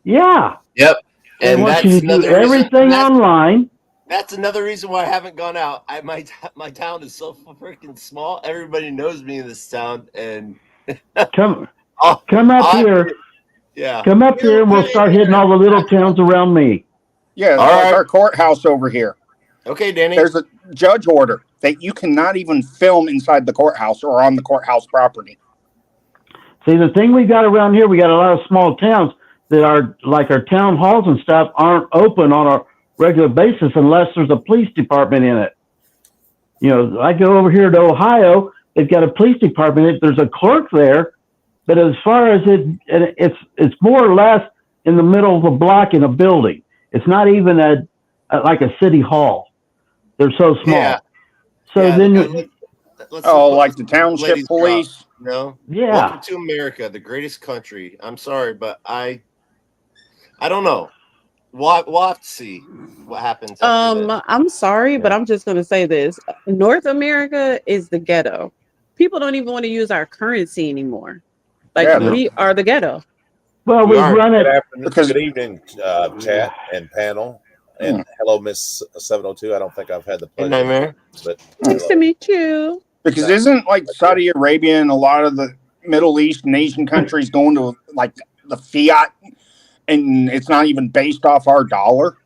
Yeah.
Yep.
And want you to do everything online.
That's another reason why I haven't gone out. My town is so freaking small. Everybody knows me in this town, and
Come
I'll,
up here.
Yeah.
Come up here, and we'll start hitting all the little towns around me.
Yeah,
All
like
right.
our courthouse over here.
Okay, Danny.
There's a judge order that you cannot even film inside the courthouse or on the courthouse property.
See, the thing we got around here, we got a lot of small towns that are like our town halls and stuff aren't open on a regular basis unless there's a police department in it. You know, I go over here to Ohio, they've got a police department. There's a clerk there, but as far as it's more or less in the middle of the block in a building. It's not even like a city hall. They're so small.
Yeah.
So
Yeah,
then
let's
like the township
ladies
police.
drop, you know?
Yeah.
Welcome to America, the greatest country. I'm sorry, but I don't know. We'll have to see what happens. After that.
I'm sorry, but I'm just gonna say this: North America is the ghetto. People don't even want to use our currency anymore. Like we are the ghetto.
Well, we run it.
Good evening, chat and panel, and hello, Miss 702. I don't think I've had the pleasure.
Nightmare.
But
Nice to meet you.
Because isn't like Saudi Arabia and a lot of the Middle East and Asian countries going to like the fiat, and it's not even based off our dollar?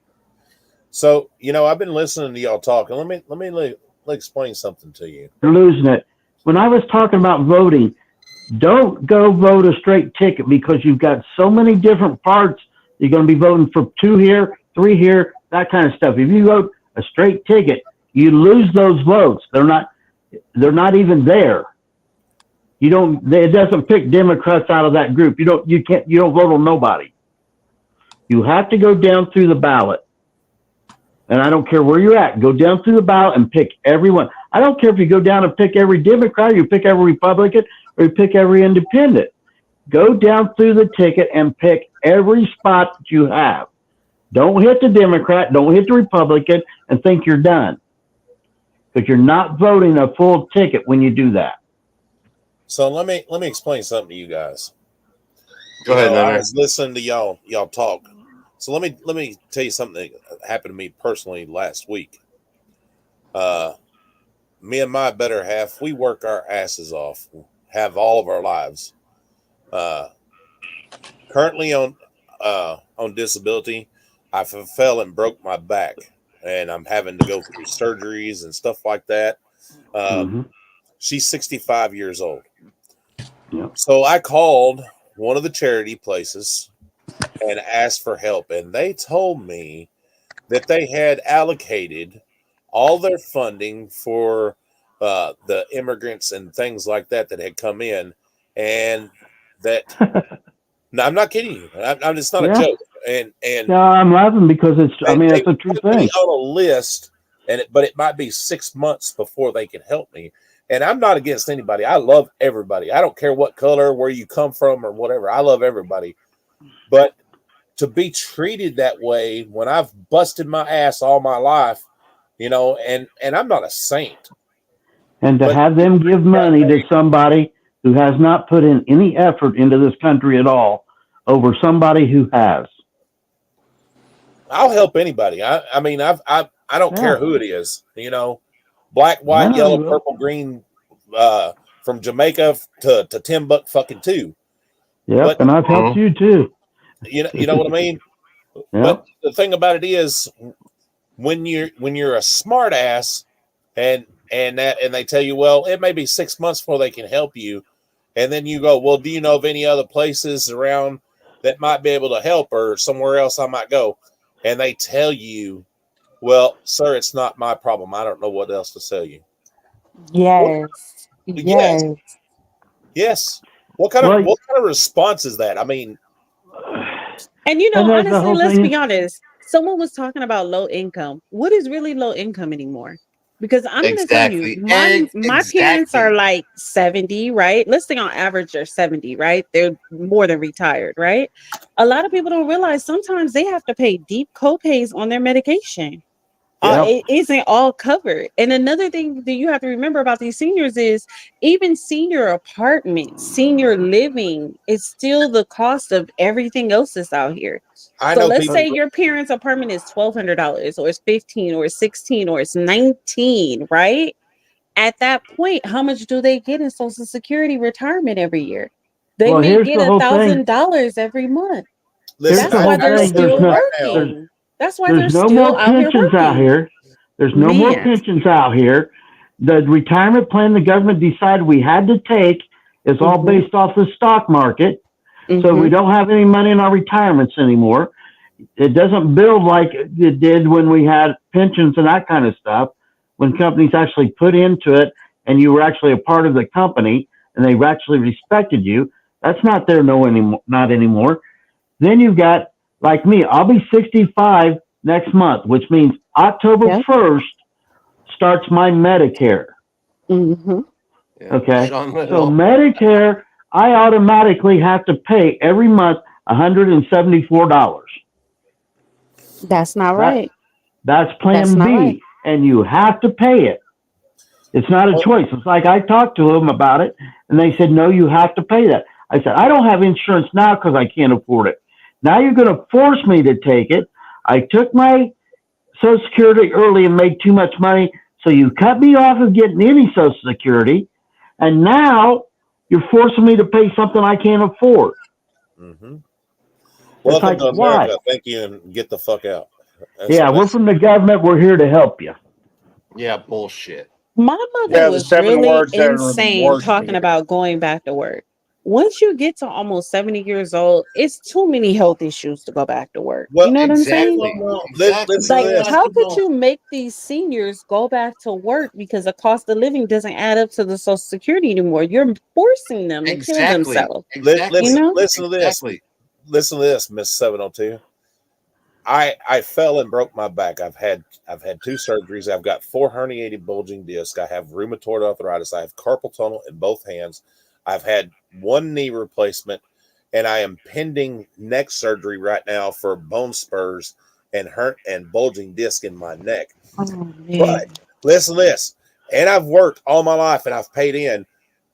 So, you know, I've been listening to y'all talk, and let me explain something to you.
You're losing it. When I was talking about voting, don't go vote a straight ticket because you've got so many different parts. You're going to be voting for 2 here, 3 here, that kind of stuff. If you vote a straight ticket, you lose those votes. They're not even there. It doesn't pick Democrats out of that group. You don't vote on nobody. You have to go down through the ballot. And I don't care where you're at. Go down through the ballot and pick everyone. I don't care if you go down and pick every Democrat, or you pick every Republican, or you pick every independent. Go down through the ticket and pick every spot that you have. Don't hit the Democrat, don't hit the Republican, and think you're done. Because you're not voting a full ticket when you do that.
So let me explain something to you guys.
Go ahead,
I was listening to y'all talk. So let me tell you something that happened to me personally last week. Me and my better half, we work our asses off, have all of our lives. Currently on disability, I fell and broke my back, and I'm having to go through surgeries and stuff like that. She's 65 years old.
Yep.
So I called one of the charity places and asked for help, and they told me that they had allocated all their funding for the immigrants and things like that had come in, and that no, I'm not kidding you. It's not a joke. And
no, I'm laughing because it's a true thing.
On a list, but it might be 6 months before they can help me. And I'm not against anybody. I love everybody. I don't care what color, where you come from, or whatever. I love everybody. But to be treated that way when I've busted my ass all my life, you know, and I'm not a saint.
And to have them give money to somebody who has not put in any effort into this country at all over somebody who has.
I'll help anybody. I don't care who it is, you know, black, white, yellow, purple, green, from Jamaica to Timbuktu.
Yep, and I've helped you too.
You know what I mean?
Yep.
But the thing about it is when you're a smart ass and they tell you, well, it may be 6 months before they can help you, and then you go, well, do you know of any other places around that might be able to help, or somewhere else I might go? And they tell you, well, sir, it's not my problem. I don't know what else to tell you.
Yes.
Yes. What kind of response is that? I mean,
and you know,
And
honestly, let's be honest. Someone was talking about low income. What is really low income anymore? Because I'm going to tell you, my parents are like 70, right? Let's say on average they're 70, right? They're more than retired, right? A lot of people don't realize sometimes they have to pay deep copays on their medication. It isn't all covered. And another thing that you have to remember about these seniors is even senior apartments, senior living is still the cost of everything else that's out here. So let's say your parents' apartment is $1,200 or it's 15 or 16 or it's 19, right? At that point, how much do they get in Social Security retirement every year? They may get $1,000 every month. That's why they're still working. That's why they're still out here working.
There's no more pensions out here. The retirement plan the government decided we had to take is all based off the stock market. So we don't have any money in our retirements anymore. It doesn't build like it did when we had pensions and that kind of stuff, when companies actually put into it and you were actually a part of the company and they actually respected you. That's not there not anymore. Then you've got, like me, I'll be 65 next month, which means October 1st starts my Medicare. Okay. So Medicare, I automatically have to pay every month $174.
That's not right.
That's Plan B, right. And you have to pay it. It's not a choice. It's like I talked to them about it, and they said, no, you have to pay that. I said, I don't have insurance now because I can't afford it. Now you're going to force me to take it. I took my Social Security early and made too much money, so you cut me off of getting any Social Security, and now you're forcing me to pay something I can't afford.
Welcome to America. Thank you, and get the fuck out.
We're from the government. We're here to help you.
Yeah, bullshit.
My mother was really insane talking about going back to work. Once you get to almost 70 years old, it's too many health issues to go back to work. You know what I'm saying? Like, how could you make these seniors go back to work because the cost of living doesn't add up to the Social Security anymore? You're forcing them to kill themselves.
Listen to this. Listen to this, Miss 702. I fell and broke my back. I've had 2 surgeries. I've got 4 herniated bulging discs. I have rheumatoid arthritis. I have carpal tunnel in both hands. I've had 1 knee replacement, and I am pending neck surgery right now for bone spurs and bulging disc in my neck. But listen to this. And I've worked all my life and I've paid in.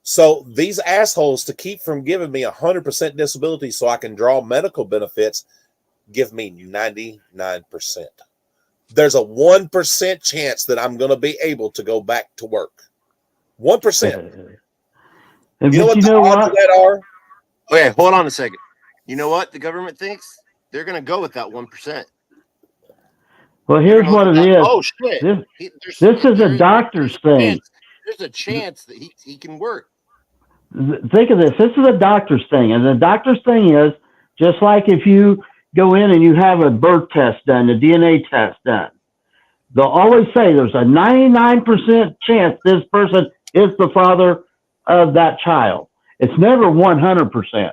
So these assholes, to keep from giving me 100% disability so I can draw medical benefits, give me 99%. There's a 1% chance that I'm going to be able to go back to work. 1%. You know what the odds of that are?
Okay, hold on a second. You know what the government thinks? They're going to go with that 1%.
Well, here's what it is.
Oh, shit.
This is a doctor's thing.
There's a chance that he can work.
Think of this. This is a doctor's thing. And the doctor's thing is, just like if you go in and you have a birth test done, a DNA test done, they'll always say there's a 99% chance this person is the father of that child. It's never 100%.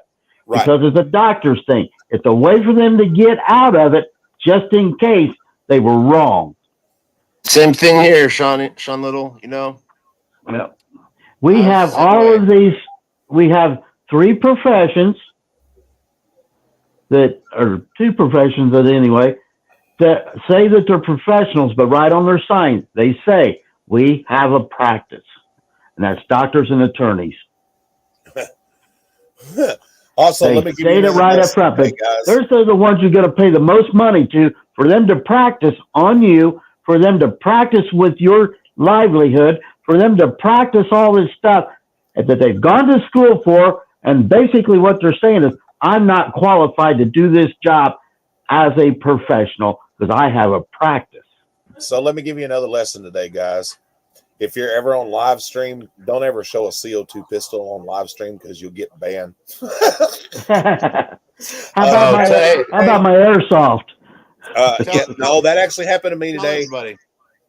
Because it's a doctor's thing. It's a way for them to get out of it just in case they were wrong.
Same thing here, Sean Little, you know.
Yeah. We have all of these. We have 3 professions that are 2 professions that anyway that say that they're professionals, but right on their sign they say we have a practice, and that's doctors and attorneys.
Also, let me give you
it right up front. But they're the ones you're going to pay the most money to for them to practice on you, for them to practice with your livelihood, for them to practice all this stuff that they've gone to school for. And basically what they're saying is, I'm not qualified to do this job as a professional because I have a practice.
So let me give you another lesson today, guys. If you're ever on live stream, don't ever show a CO2 pistol on live stream because you'll get banned.
How about my airsoft?
No, that actually happened to me today.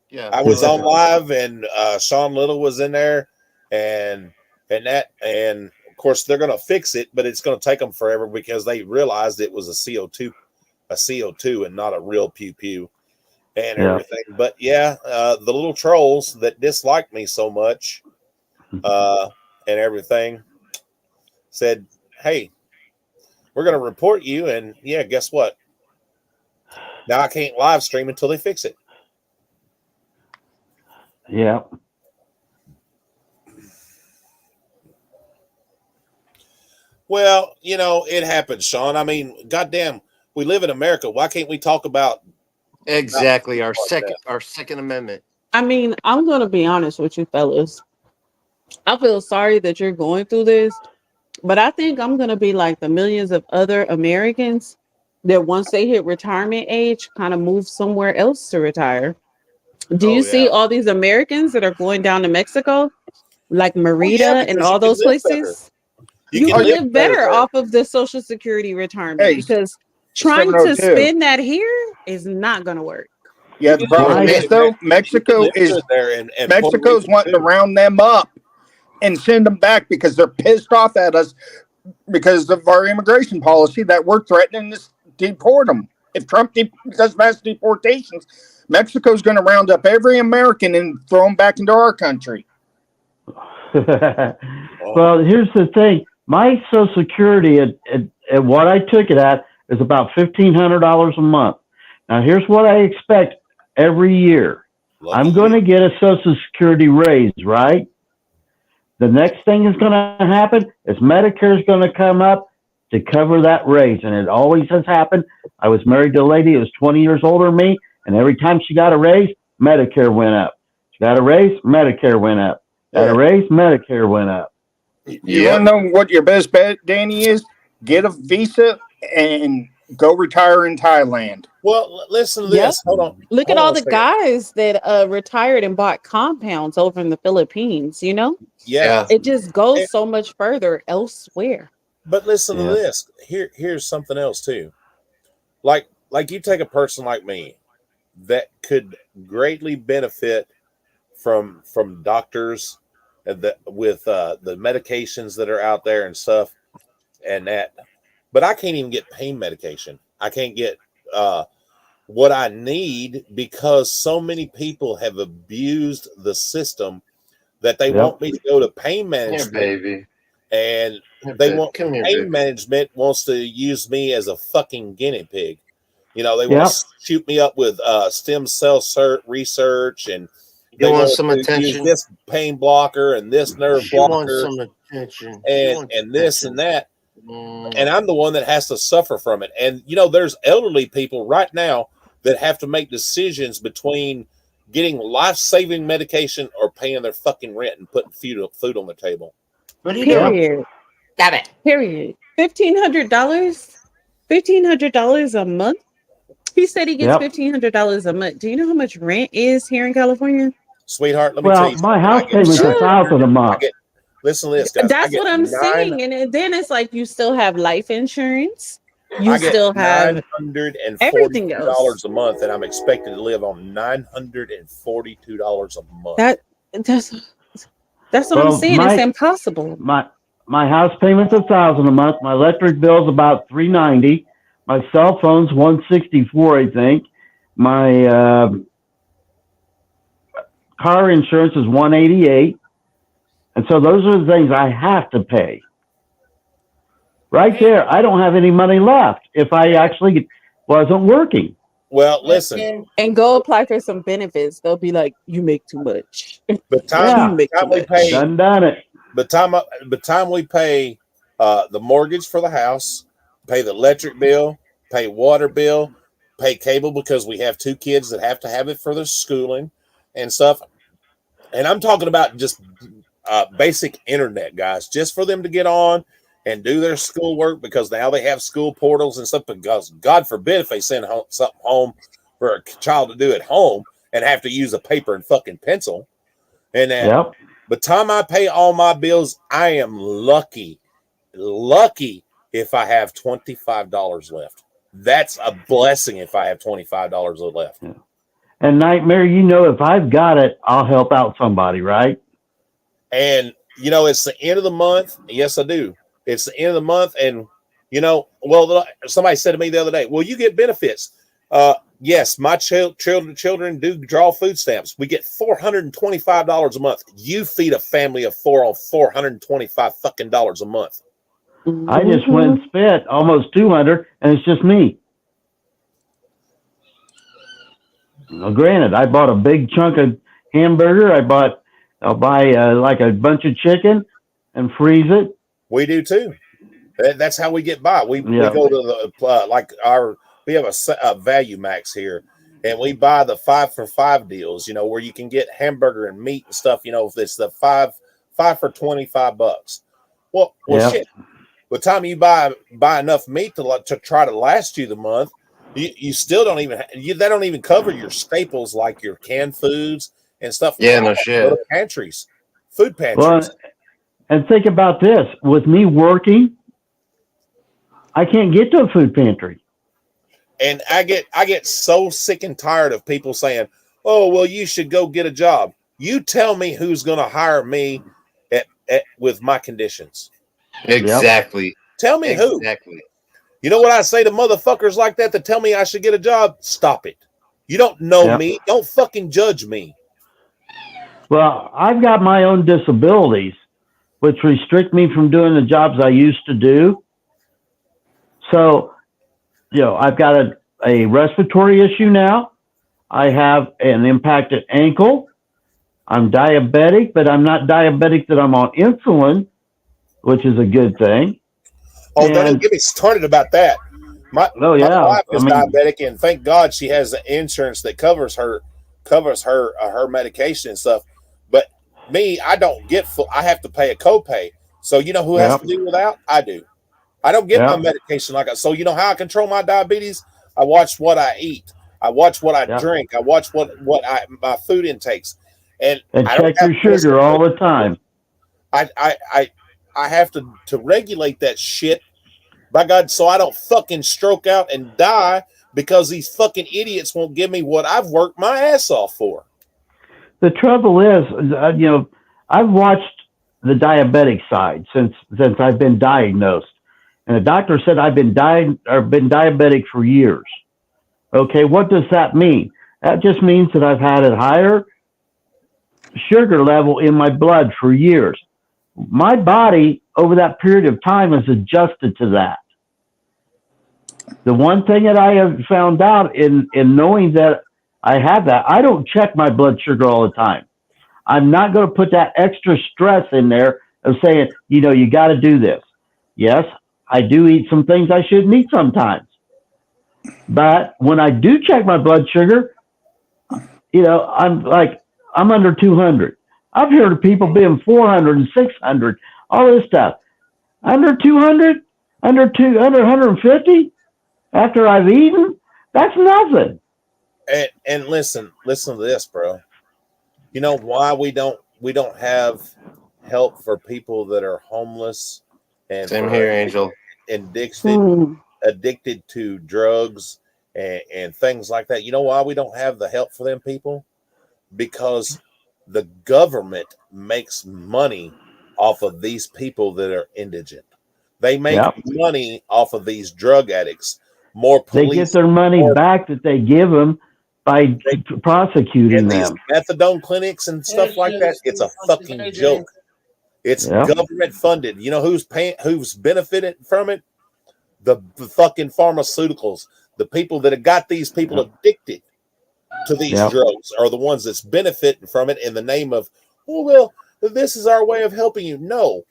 Yeah,
I was on live and Sean Little was in there, and of course they're going to fix it, but it's going to take them forever because they realized it was a CO2 and not a real pew pew. And everything, but the little trolls that dislike me so much, and everything, said, "Hey, we're going to report you." And guess what? Now I can't live stream until they fix it.
Yeah.
Well, you know, it happens, Sean. I mean, goddamn, we live in America. Why can't we talk about
Exactly. Our
like that?
Second Amendment.
I mean, I'm gonna be honest with you, fellas. I feel sorry that you're going through this, but I think I'm gonna be like the millions of other Americans that once they hit retirement age, kind of move somewhere else to retire. Do
Oh
you see
yeah.
all these Americans that are going down to Mexico, like
Well,
Merida
yeah,
and
because
all
you can
those
live better.
places?
You
You
can
can
live
live
better
better
there.
off of the Social Security retirement
Hey,
because trying to
702.
spend that here is not gonna work.
Yeah,
You
the
can live
problem
Right.
is
good,
though,
you can
Mexico
live
is
good there, and Puerto
Mexico's
Rico
wanting to
too.
round them up and send them back because they're pissed off at us because of our immigration policy that we're threatening to deport them. If Trump does mass deportations, Mexico's going to round up every American and throw them back into our country.
Well, here's the thing. My Social Security at what I took it at is about $1,500 a month. Now, here's what I expect every year.
Lucky
I'm going to get a Social Security raise, right? The next thing is going to happen is Medicare is going to come up to cover that raise, and it always has happened. I was married to a lady who was 20 years older than me, and every time she got a raise, Medicare went up. She got a raise, Medicare went up. Got a raise, Medicare went up.
You want to know what your best bet, Danny, is? Get a visa and go retire in Thailand.
Well, listen to
Yep.
this. Hold on.
Look
Hold
at all
on a
the
second.
guys that retired and bought compounds over in the Philippines, you know?
Yeah.
It just goes
It-
so much further elsewhere.
But listen to
Yeah.
this. Here's something else too. Like you take a person like me that could greatly benefit from doctors and with the medications that are out there and stuff and that, but I can't even get pain medication. I can't get what I need because so many people have abused the system that they
Yep.
want me to go to pain
Here,
management,
baby.
and
Here,
they
babe.
want
Come here,
pain
baby.
management wants to use me as a fucking guinea pig. You know, they want
Yep.
to shoot me up with stem cell research, and
You
they
want
want
some
to use
attention?
this pain blocker and this nerve
She wants
blocker
some attention. She
and
wants
this
attention.
and that.
Mm.
And I'm the one that has to suffer from it. And you know, there's elderly people right now that have to make decisions between getting life-saving medication or paying their fucking rent and putting food on the table.
What are you doing?
Period.
Stop it.
Period. $1,500. $1,500 a month. He said he gets
Yep.
$1,500 a month. Do you know how much rent is here in California?
Sweetheart, let me tell
Well,
you
my
something.
house payment's
Sure.
$1,000 a month.
Listen to this, guys. I
That's
get
what I'm saying. And then it's like you still have life insurance. You
I get
still have everything else.
$942 a month, and I'm expected to live on $942 a month.
That's what I'm
Well,
saying. It's impossible.
My house payment's $1,000 a month. My electric bill's about $390. My cell phone's $164, I think. My car insurance is $188, and so those are the things I have to pay. Right there, I don't have any money left if I actually wasn't working.
Well, listen.
And go apply for some benefits. They'll be like, you make too much.
The time we pay,
done it.
The time we pay the mortgage for the house, pay the electric bill, pay water bill, pay cable because we have 2 kids that have to have it for their schooling and stuff. And I'm talking about just basic internet, guys, just for them to get on and do their schoolwork, because now they have school portals and stuff, because God forbid if they send something home for a child to do at home and have to use a paper and fucking pencil. And then
Yep.
by the time I pay all my bills, I am lucky if I have $25 left. That's a blessing if I have $25 left.
Yeah. And Nightmare, you know, if I've got it, I'll help out somebody, right?
And, you know, it's the end of the month. Yes, I do. It's the end of the month. And, you know, well, somebody said to me the other day, well, you get benefits. Yes, my children do draw food stamps. We get $425 a month. You feed a family of 4 on $425 fucking dollars a month.
I just went and spent almost 200, and it's just me. Now, granted, I bought a big chunk of hamburger. I'll buy like a bunch of chicken and freeze it.
We do too. That's how we get by. We
Yeah.
go to the we have a Value Max here, and we buy the 5 for $5 deals. You know, where you can get hamburger and meat and stuff. You know, if it's the five for $25. Well,
Yeah.
shit. By the time you buy enough meat to try to last you the month, you still don't even they don't even cover your staples like your canned foods and stuff.
Yeah, no shit.
Go to pantries, food pantries.
Well, and think about this: with me working, I can't get to a food pantry.
And I get so sick and tired of people saying, "Oh, well, you should go get a job." You tell me who's going to hire me with my conditions.
Exactly.
Tell me who.
Exactly.
You know what I say to motherfuckers like that tell me I should get a job? Stop it. You don't know me. Don't fucking judge me.
Well, I've got my own disabilities, which restrict me from doing the jobs I used to do. So, you know, I've got a respiratory issue now. I have an impacted ankle. I'm diabetic, but I'm not diabetic that I'm on insulin, which is a good thing.
Oh, don't get me started about that. My wife is diabetic, and thank God she has the insurance that covers her medication and stuff. But me, I don't get full. I have to pay a copay. So you know who has to do without? I do. I don't get my medication like that. So you know how I control my diabetes? I watch what I eat. I watch what I drink. I watch my food intakes, and
check your sugar all the time.
I have to regulate that shit, by God, so I don't fucking stroke out and die because these fucking idiots won't give me what I've worked my ass off for.
The trouble is, you know, I've watched the diabetic side since I've been diagnosed, and the doctor said I've been diabetic for years. Okay, what does that mean? That just means that I've had a higher sugar level in my blood for years. My body over that period of time has adjusted to that. The one thing that I have found out in knowing that I have that, I don't check my blood sugar all the time. I'm not going to put that extra stress in there of saying, you know, you got to do this. Yes, I do eat some things I shouldn't eat sometimes. But when I do check my blood sugar, you know, I'm under 200. I've heard of people being 400 and 600, all this stuff. Under 200, under 150 after I've eaten, that's nothing.
And listen to this, bro. You know why we don't have help for people that are homeless and
same here, Angel.
Addicted to drugs and things like that. You know why we don't have the help for them people? Because the government makes money off of these people that are indigent. They make money off of these drug addicts. More police.
They get their money back that they give them by prosecuting them.
Methadone clinics and stuff like that. It's a fucking joke. It's government funded. You know who's benefiting from it? The fucking pharmaceuticals. The people that have got these people addicted to these drugs are the ones that's benefiting from it in the name of, oh, well, this is our way of helping you. No,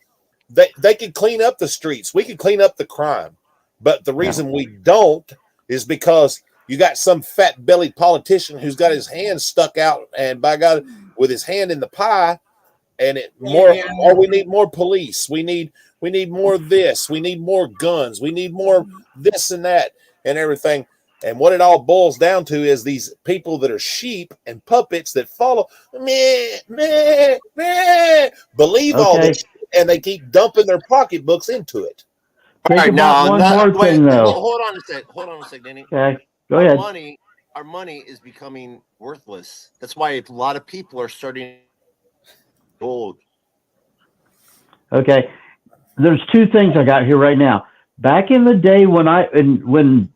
they could clean up the streets. We could clean up the crime. But the reason we don't is because you got some fat belly politician who's got his hand stuck out and by God with his hand in the pie. And we need more police. We need more of this. We need more guns. We need more this and that and everything. And what it all boils down to is these people that are sheep and puppets that follow believe all this, and they keep dumping their pocketbooks into it.
All right, now
hold
on a sec, Danny.
Okay, go ahead.
Our money is becoming worthless. That's why a lot of people are starting gold.
Okay, there's two things I got here right now. Back in the day when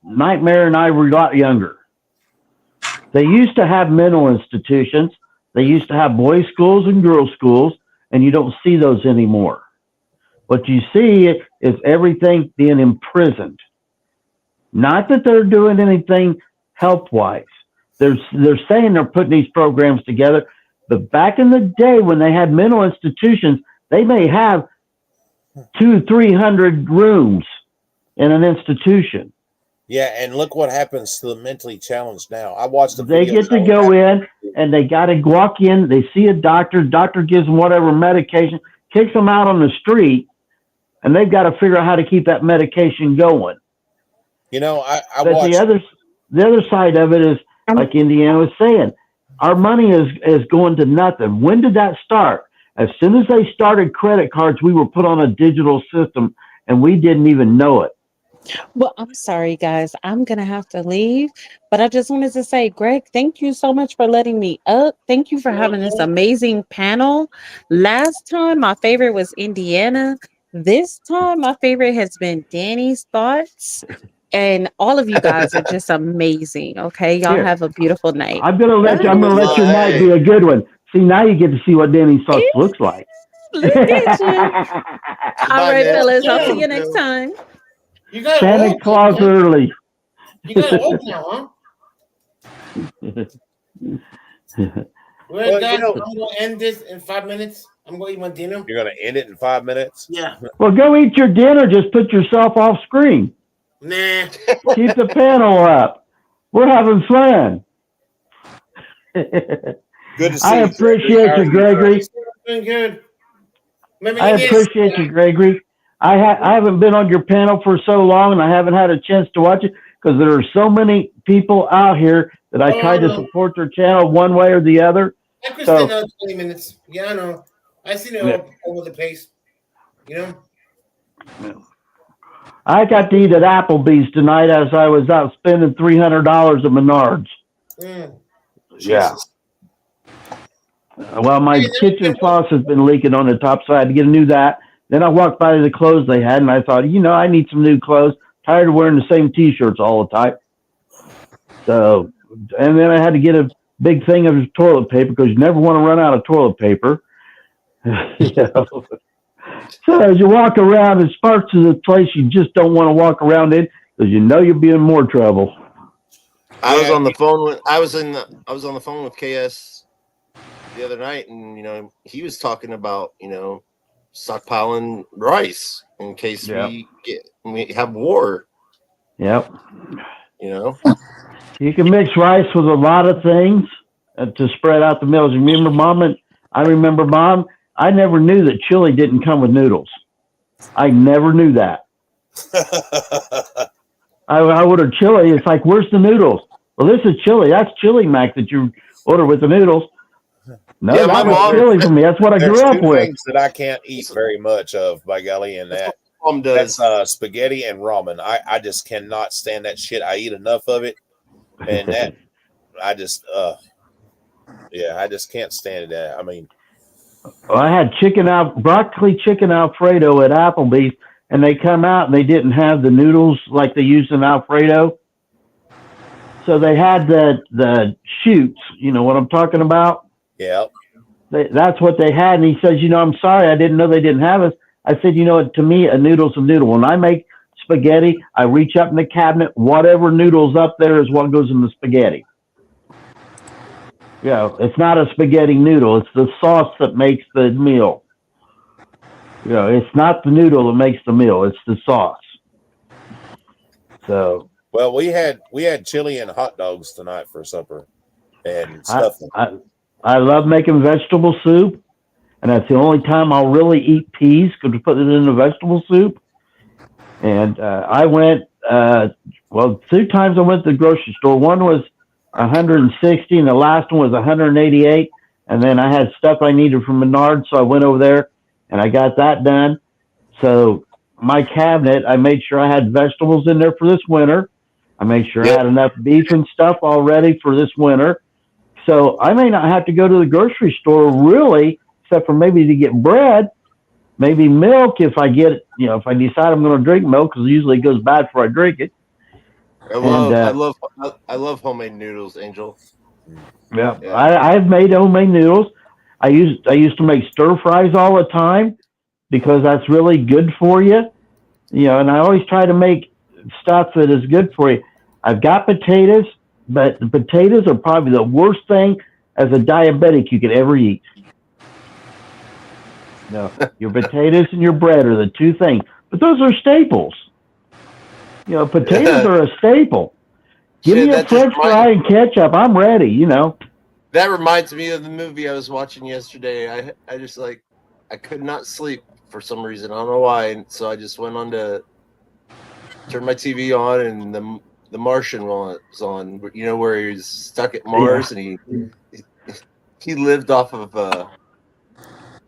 Nightmare and I were a lot younger, they used to have mental institutions. They used to have boys' schools and girls' schools, and you don't see those anymore. What you see is everything being imprisoned. Not that they're doing anything health-wise. They're saying they're putting these programs together, But back in the day when they had mental institutions, they may have 200-300 rooms in an institution.
Yeah, and look what happens to the mentally challenged now. I watched the
They
video
get to go in and they got to walk in. They see a doctor. Doctor gives them whatever medication, kicks them out on the street, and they've got to figure out how to keep that medication going.
You know, I
But
watched.
the other side of it is, like Indiana was saying, our money is going to nothing. When did that start? As soon as they started credit cards, we were put on a digital system, and we didn't even know it.
Well, I'm sorry, guys. I'm going to have to leave. But I just wanted to say, Greg, thank you so much for letting me up. Thank you for having this amazing panel. Last time, my favorite was Indiana. This time, my favorite has been Danny's thoughts. And all of you guys are just amazing. Okay. Y'all
Here.
have a beautiful night.
I'm gonna let your night be a good one. See, now you get to see what Danny's sauce looks like.
Look at you. All right, fellas. I'll see you next time.
You got
Santa Claus early.
You got old now, huh? Well, guys, I'm gonna end this in 5 minutes. I'm going to eat my dinner.
You're going to end it in 5 minutes?
Yeah.
Well, go eat your dinner. Just put yourself off screen.
Nah.
Keep the panel up. We're having fun.
Good to see
I
you.
appreciate you, Gregory.
Doing good.
I appreciate you, Gregory. I haven't been on your panel for so long, and I haven't had a chance to watch it because there are so many people out here that I try to support their channel one way or the other.
I could stay another 20 minutes. Yeah, I know. I seen it all over the place. You know?
I got to eat at Applebee's tonight as I was out spending $300 at Menards. Yeah. Well, my kitchen faucet has been leaking on the top, so I had to get a new that. Then I walked by the clothes they had, and I thought, I need some new clothes. Tired of wearing the same T-shirts all the time. So, and then I had to get a big thing of toilet paper because you never want to run out of toilet paper. So as you walk around, it's parts of the place you just don't want to walk around in because you'll be in more trouble.
I was on the phone with I was on the phone with KS the other night, and he was talking about stockpiling rice in case we have war.
Yep.
You
can mix rice with a lot of things to spread out the meals. Remember, Mom? I never knew that chili didn't come with noodles. I never knew that. I ordered chili. It's like, where's the noodles? Well, this is chili. That's chili mac that you order with the noodles. No,
Yeah,
that was chili for me. That's what I grew up
two
with.
things that I can't eat very much of, by golly, and that's spaghetti and ramen. I just cannot stand that shit. I eat enough of it, and that I just can't stand it. I mean,
Well, I had broccoli chicken Alfredo at Applebee's, and they come out and they didn't have the noodles like they used in Alfredo. So they had the shoots. You know what I'm talking about?
Yeah.
That's what they had. And he says, I'm sorry, I didn't know they didn't have it. I said, to me, a noodle's a noodle. When I make spaghetti, I reach up in the cabinet. Whatever noodle's up there is what goes in the spaghetti. It's not a spaghetti noodle. It's the sauce that makes the meal. It's not the noodle that makes the meal. It's the sauce. So.
Well, we had chili and hot dogs tonight for supper, and stuff.
I love making vegetable soup, and that's the only time I'll really eat peas because we put it in the vegetable soup. And I went 2 times I went to the grocery store. One was 160, and the last one was 188. And then I had stuff I needed from Menards, so I went over there and I got that done. So my cabinet, I made sure I had vegetables in there for this winter. I made sure I had enough beef and stuff already for this winter. So I may not have to go to the grocery store really, except for maybe to get bread, maybe milk if I get, if I decide I'm going to drink milk, because usually it goes bad before I drink it.
I love homemade noodles, Angel.
Yeah. I've made homemade noodles. I used to make stir fries all the time because that's really good for you. And I always try to make stuff that is good for you. I've got potatoes, but the potatoes are probably the worst thing as a diabetic you could ever eat. No, your potatoes and your bread are the two things, but those are staples. You know, potatoes are a staple. Give
Shit,
me a
that just
French fry and ketchup. I'm ready. You know.
That reminds me of the movie I was watching yesterday. I just like I could not sleep for some reason. I don't know why. And so I just went on to turn my TV on, and the Martian was on. You know, where he's stuck at Mars, and he lived off of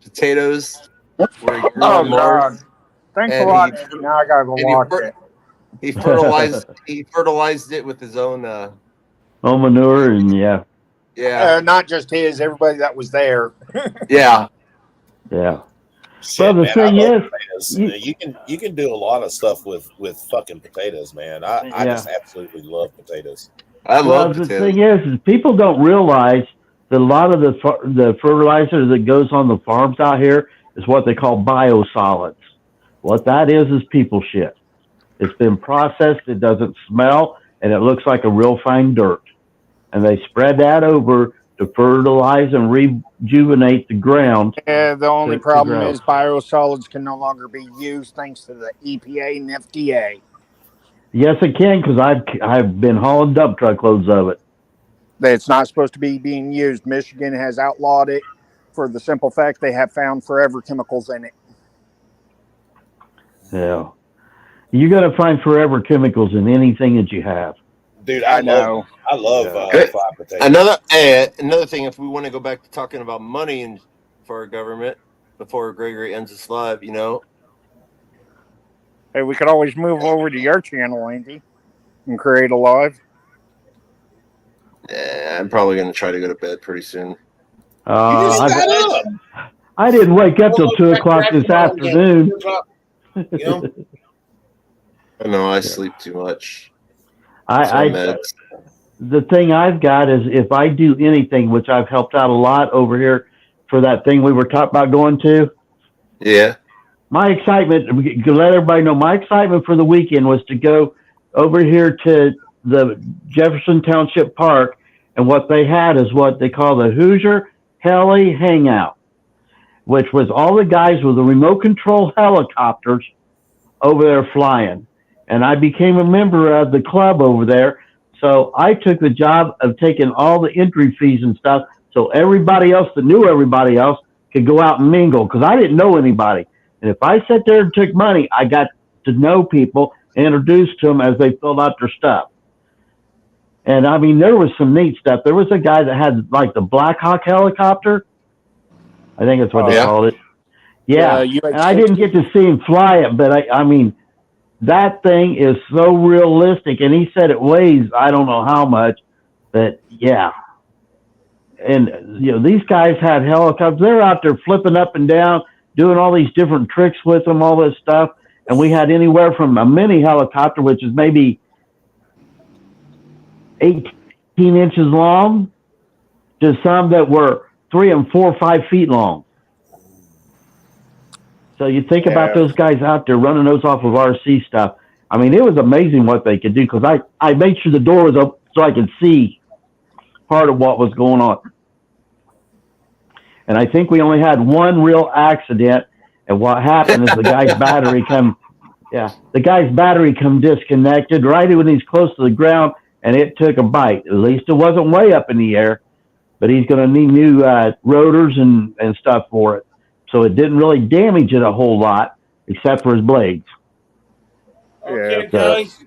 potatoes. Where he grew on Mars.
Thanks a lot. Now I gotta go watch it.
He fertilized it with his own
manure, and
yeah.
Not just his, everybody that was there.
Yeah.
Shit,
well, the thing
is, you can do a lot of stuff with fucking potatoes, man. I just absolutely love potatoes.
I love
potatoes. The thing is people don't realize that a lot of the fertilizer that goes on the farms out here is what they call biosolids. What that is people shit. It's been processed. It doesn't smell, and it looks like a real fine dirt. And they spread that over to fertilize and rejuvenate the ground.
Yeah, the only problem is biosolids can no longer be used thanks to the EPA and FDA.
Yes, it can, because I've been hauling dump truckloads of it.
It's not supposed to be being used. Michigan has outlawed it for the simple fact they have found forever chemicals in it.
Yeah. You're going to find forever chemicals in anything that you have.
Dude, I love fried potatoes.
Another thing, if we want to go back to talking about money for our government before Gregory ends his live, you know.
Hey, we could always move over to your channel, Andy, and create a live.
I'm probably going to try to go to bed pretty soon.
I didn't wake up till 2 o'clock this afternoon.
You know?
I know I sleep too much.
The thing I've got is if I do anything, which I've helped out a lot over here for that thing we were talking about going to.
Yeah.
My excitement, to let everybody know, my excitement for the weekend was to go over here to the Jefferson Township Park, and what they had is what they call the Hoosier Heli Hangout, which was all the guys with the remote control helicopters over there flying. And I became a member of the club over there. So I took the job of taking all the entry fees and stuff so everybody else that knew everybody else could go out and mingle, because I didn't know anybody. And if I sat there and took money, I got to know people and introduced to them as they filled out their stuff. And I mean, there was some neat stuff. There was a guy that had like the Black Hawk helicopter. I think that's what they called it. Yeah. And I didn't get to see him fly it, but I mean, that thing is so realistic. And he said it weighs, I don't know how much, but yeah. And, you know, these guys had helicopters. They're out there flipping up and down, doing all these different tricks with them, all this stuff. And we had anywhere from a mini helicopter, which is maybe 18 inches long, to some that were 3 and 4 or 5 feet long. So you think about those guys out there running those off of RC stuff. I mean, it was amazing what they could do, because I made sure the door was open so I could see part of what was going on. And I think we only had one real accident. And what happened is the guy's battery come disconnected right when he's close to the ground, and it took a bite. At least it wasn't way up in the air, but he's going to need new rotors and stuff for it. So it didn't really damage it a whole lot, except for his blades.
Okay, guys,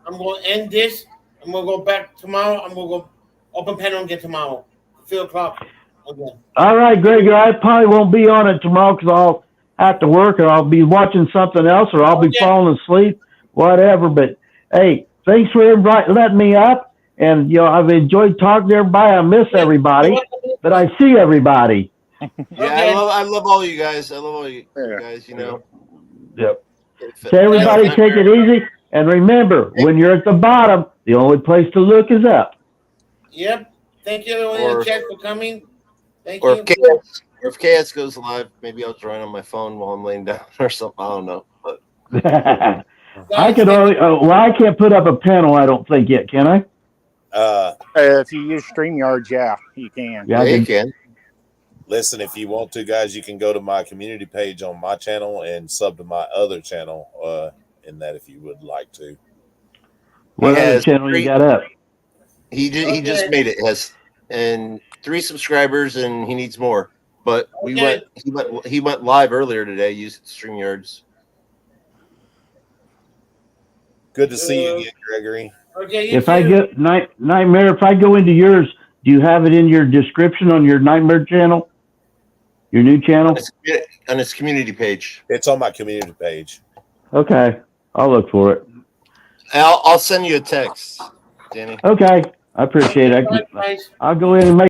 I'm going to end this. I'm going to go back tomorrow. I'm going to go open panel again tomorrow, 3 o'clock again.
All right, Greg, I probably won't be on it tomorrow because I'll have to work, or I'll be watching something else, or I'll be falling asleep, whatever. But, hey, thanks for letting me up. And, you know, I've enjoyed talking to everybody. I miss everybody, but I see everybody.
Yeah, I love all you guys. I love all you guys, you know.
Yep. So everybody take it easy. And remember, when you're at the bottom, the only place to look is up.
Yep. Thank you, everyone in the chat, for coming. Thank
you. If KS goes live, maybe I'll join on my phone while I'm laying down or something. I don't know. But
I could only, I can't put up a panel, I don't think, yet, can I?
If you use StreamYard, yeah, you can.
Yeah, you can.
Listen, if you want to, guys, you can go to my community page on my channel and sub to my other channel in that if you would like to.
What other channel you got up?
He just made it. Has and 3 subscribers, and he needs more. But he went live earlier today using StreamYards.
Good to see you again, Gregory.
Okay.
If I get Nightmare, if I go into yours, do you have it in your description on your Nightmare channel? Your new channel?
On his community page.
It's on my community page.
Okay. I'll look for it.
I'll send you a text, Danny.
Okay. I appreciate it. I'll go in and make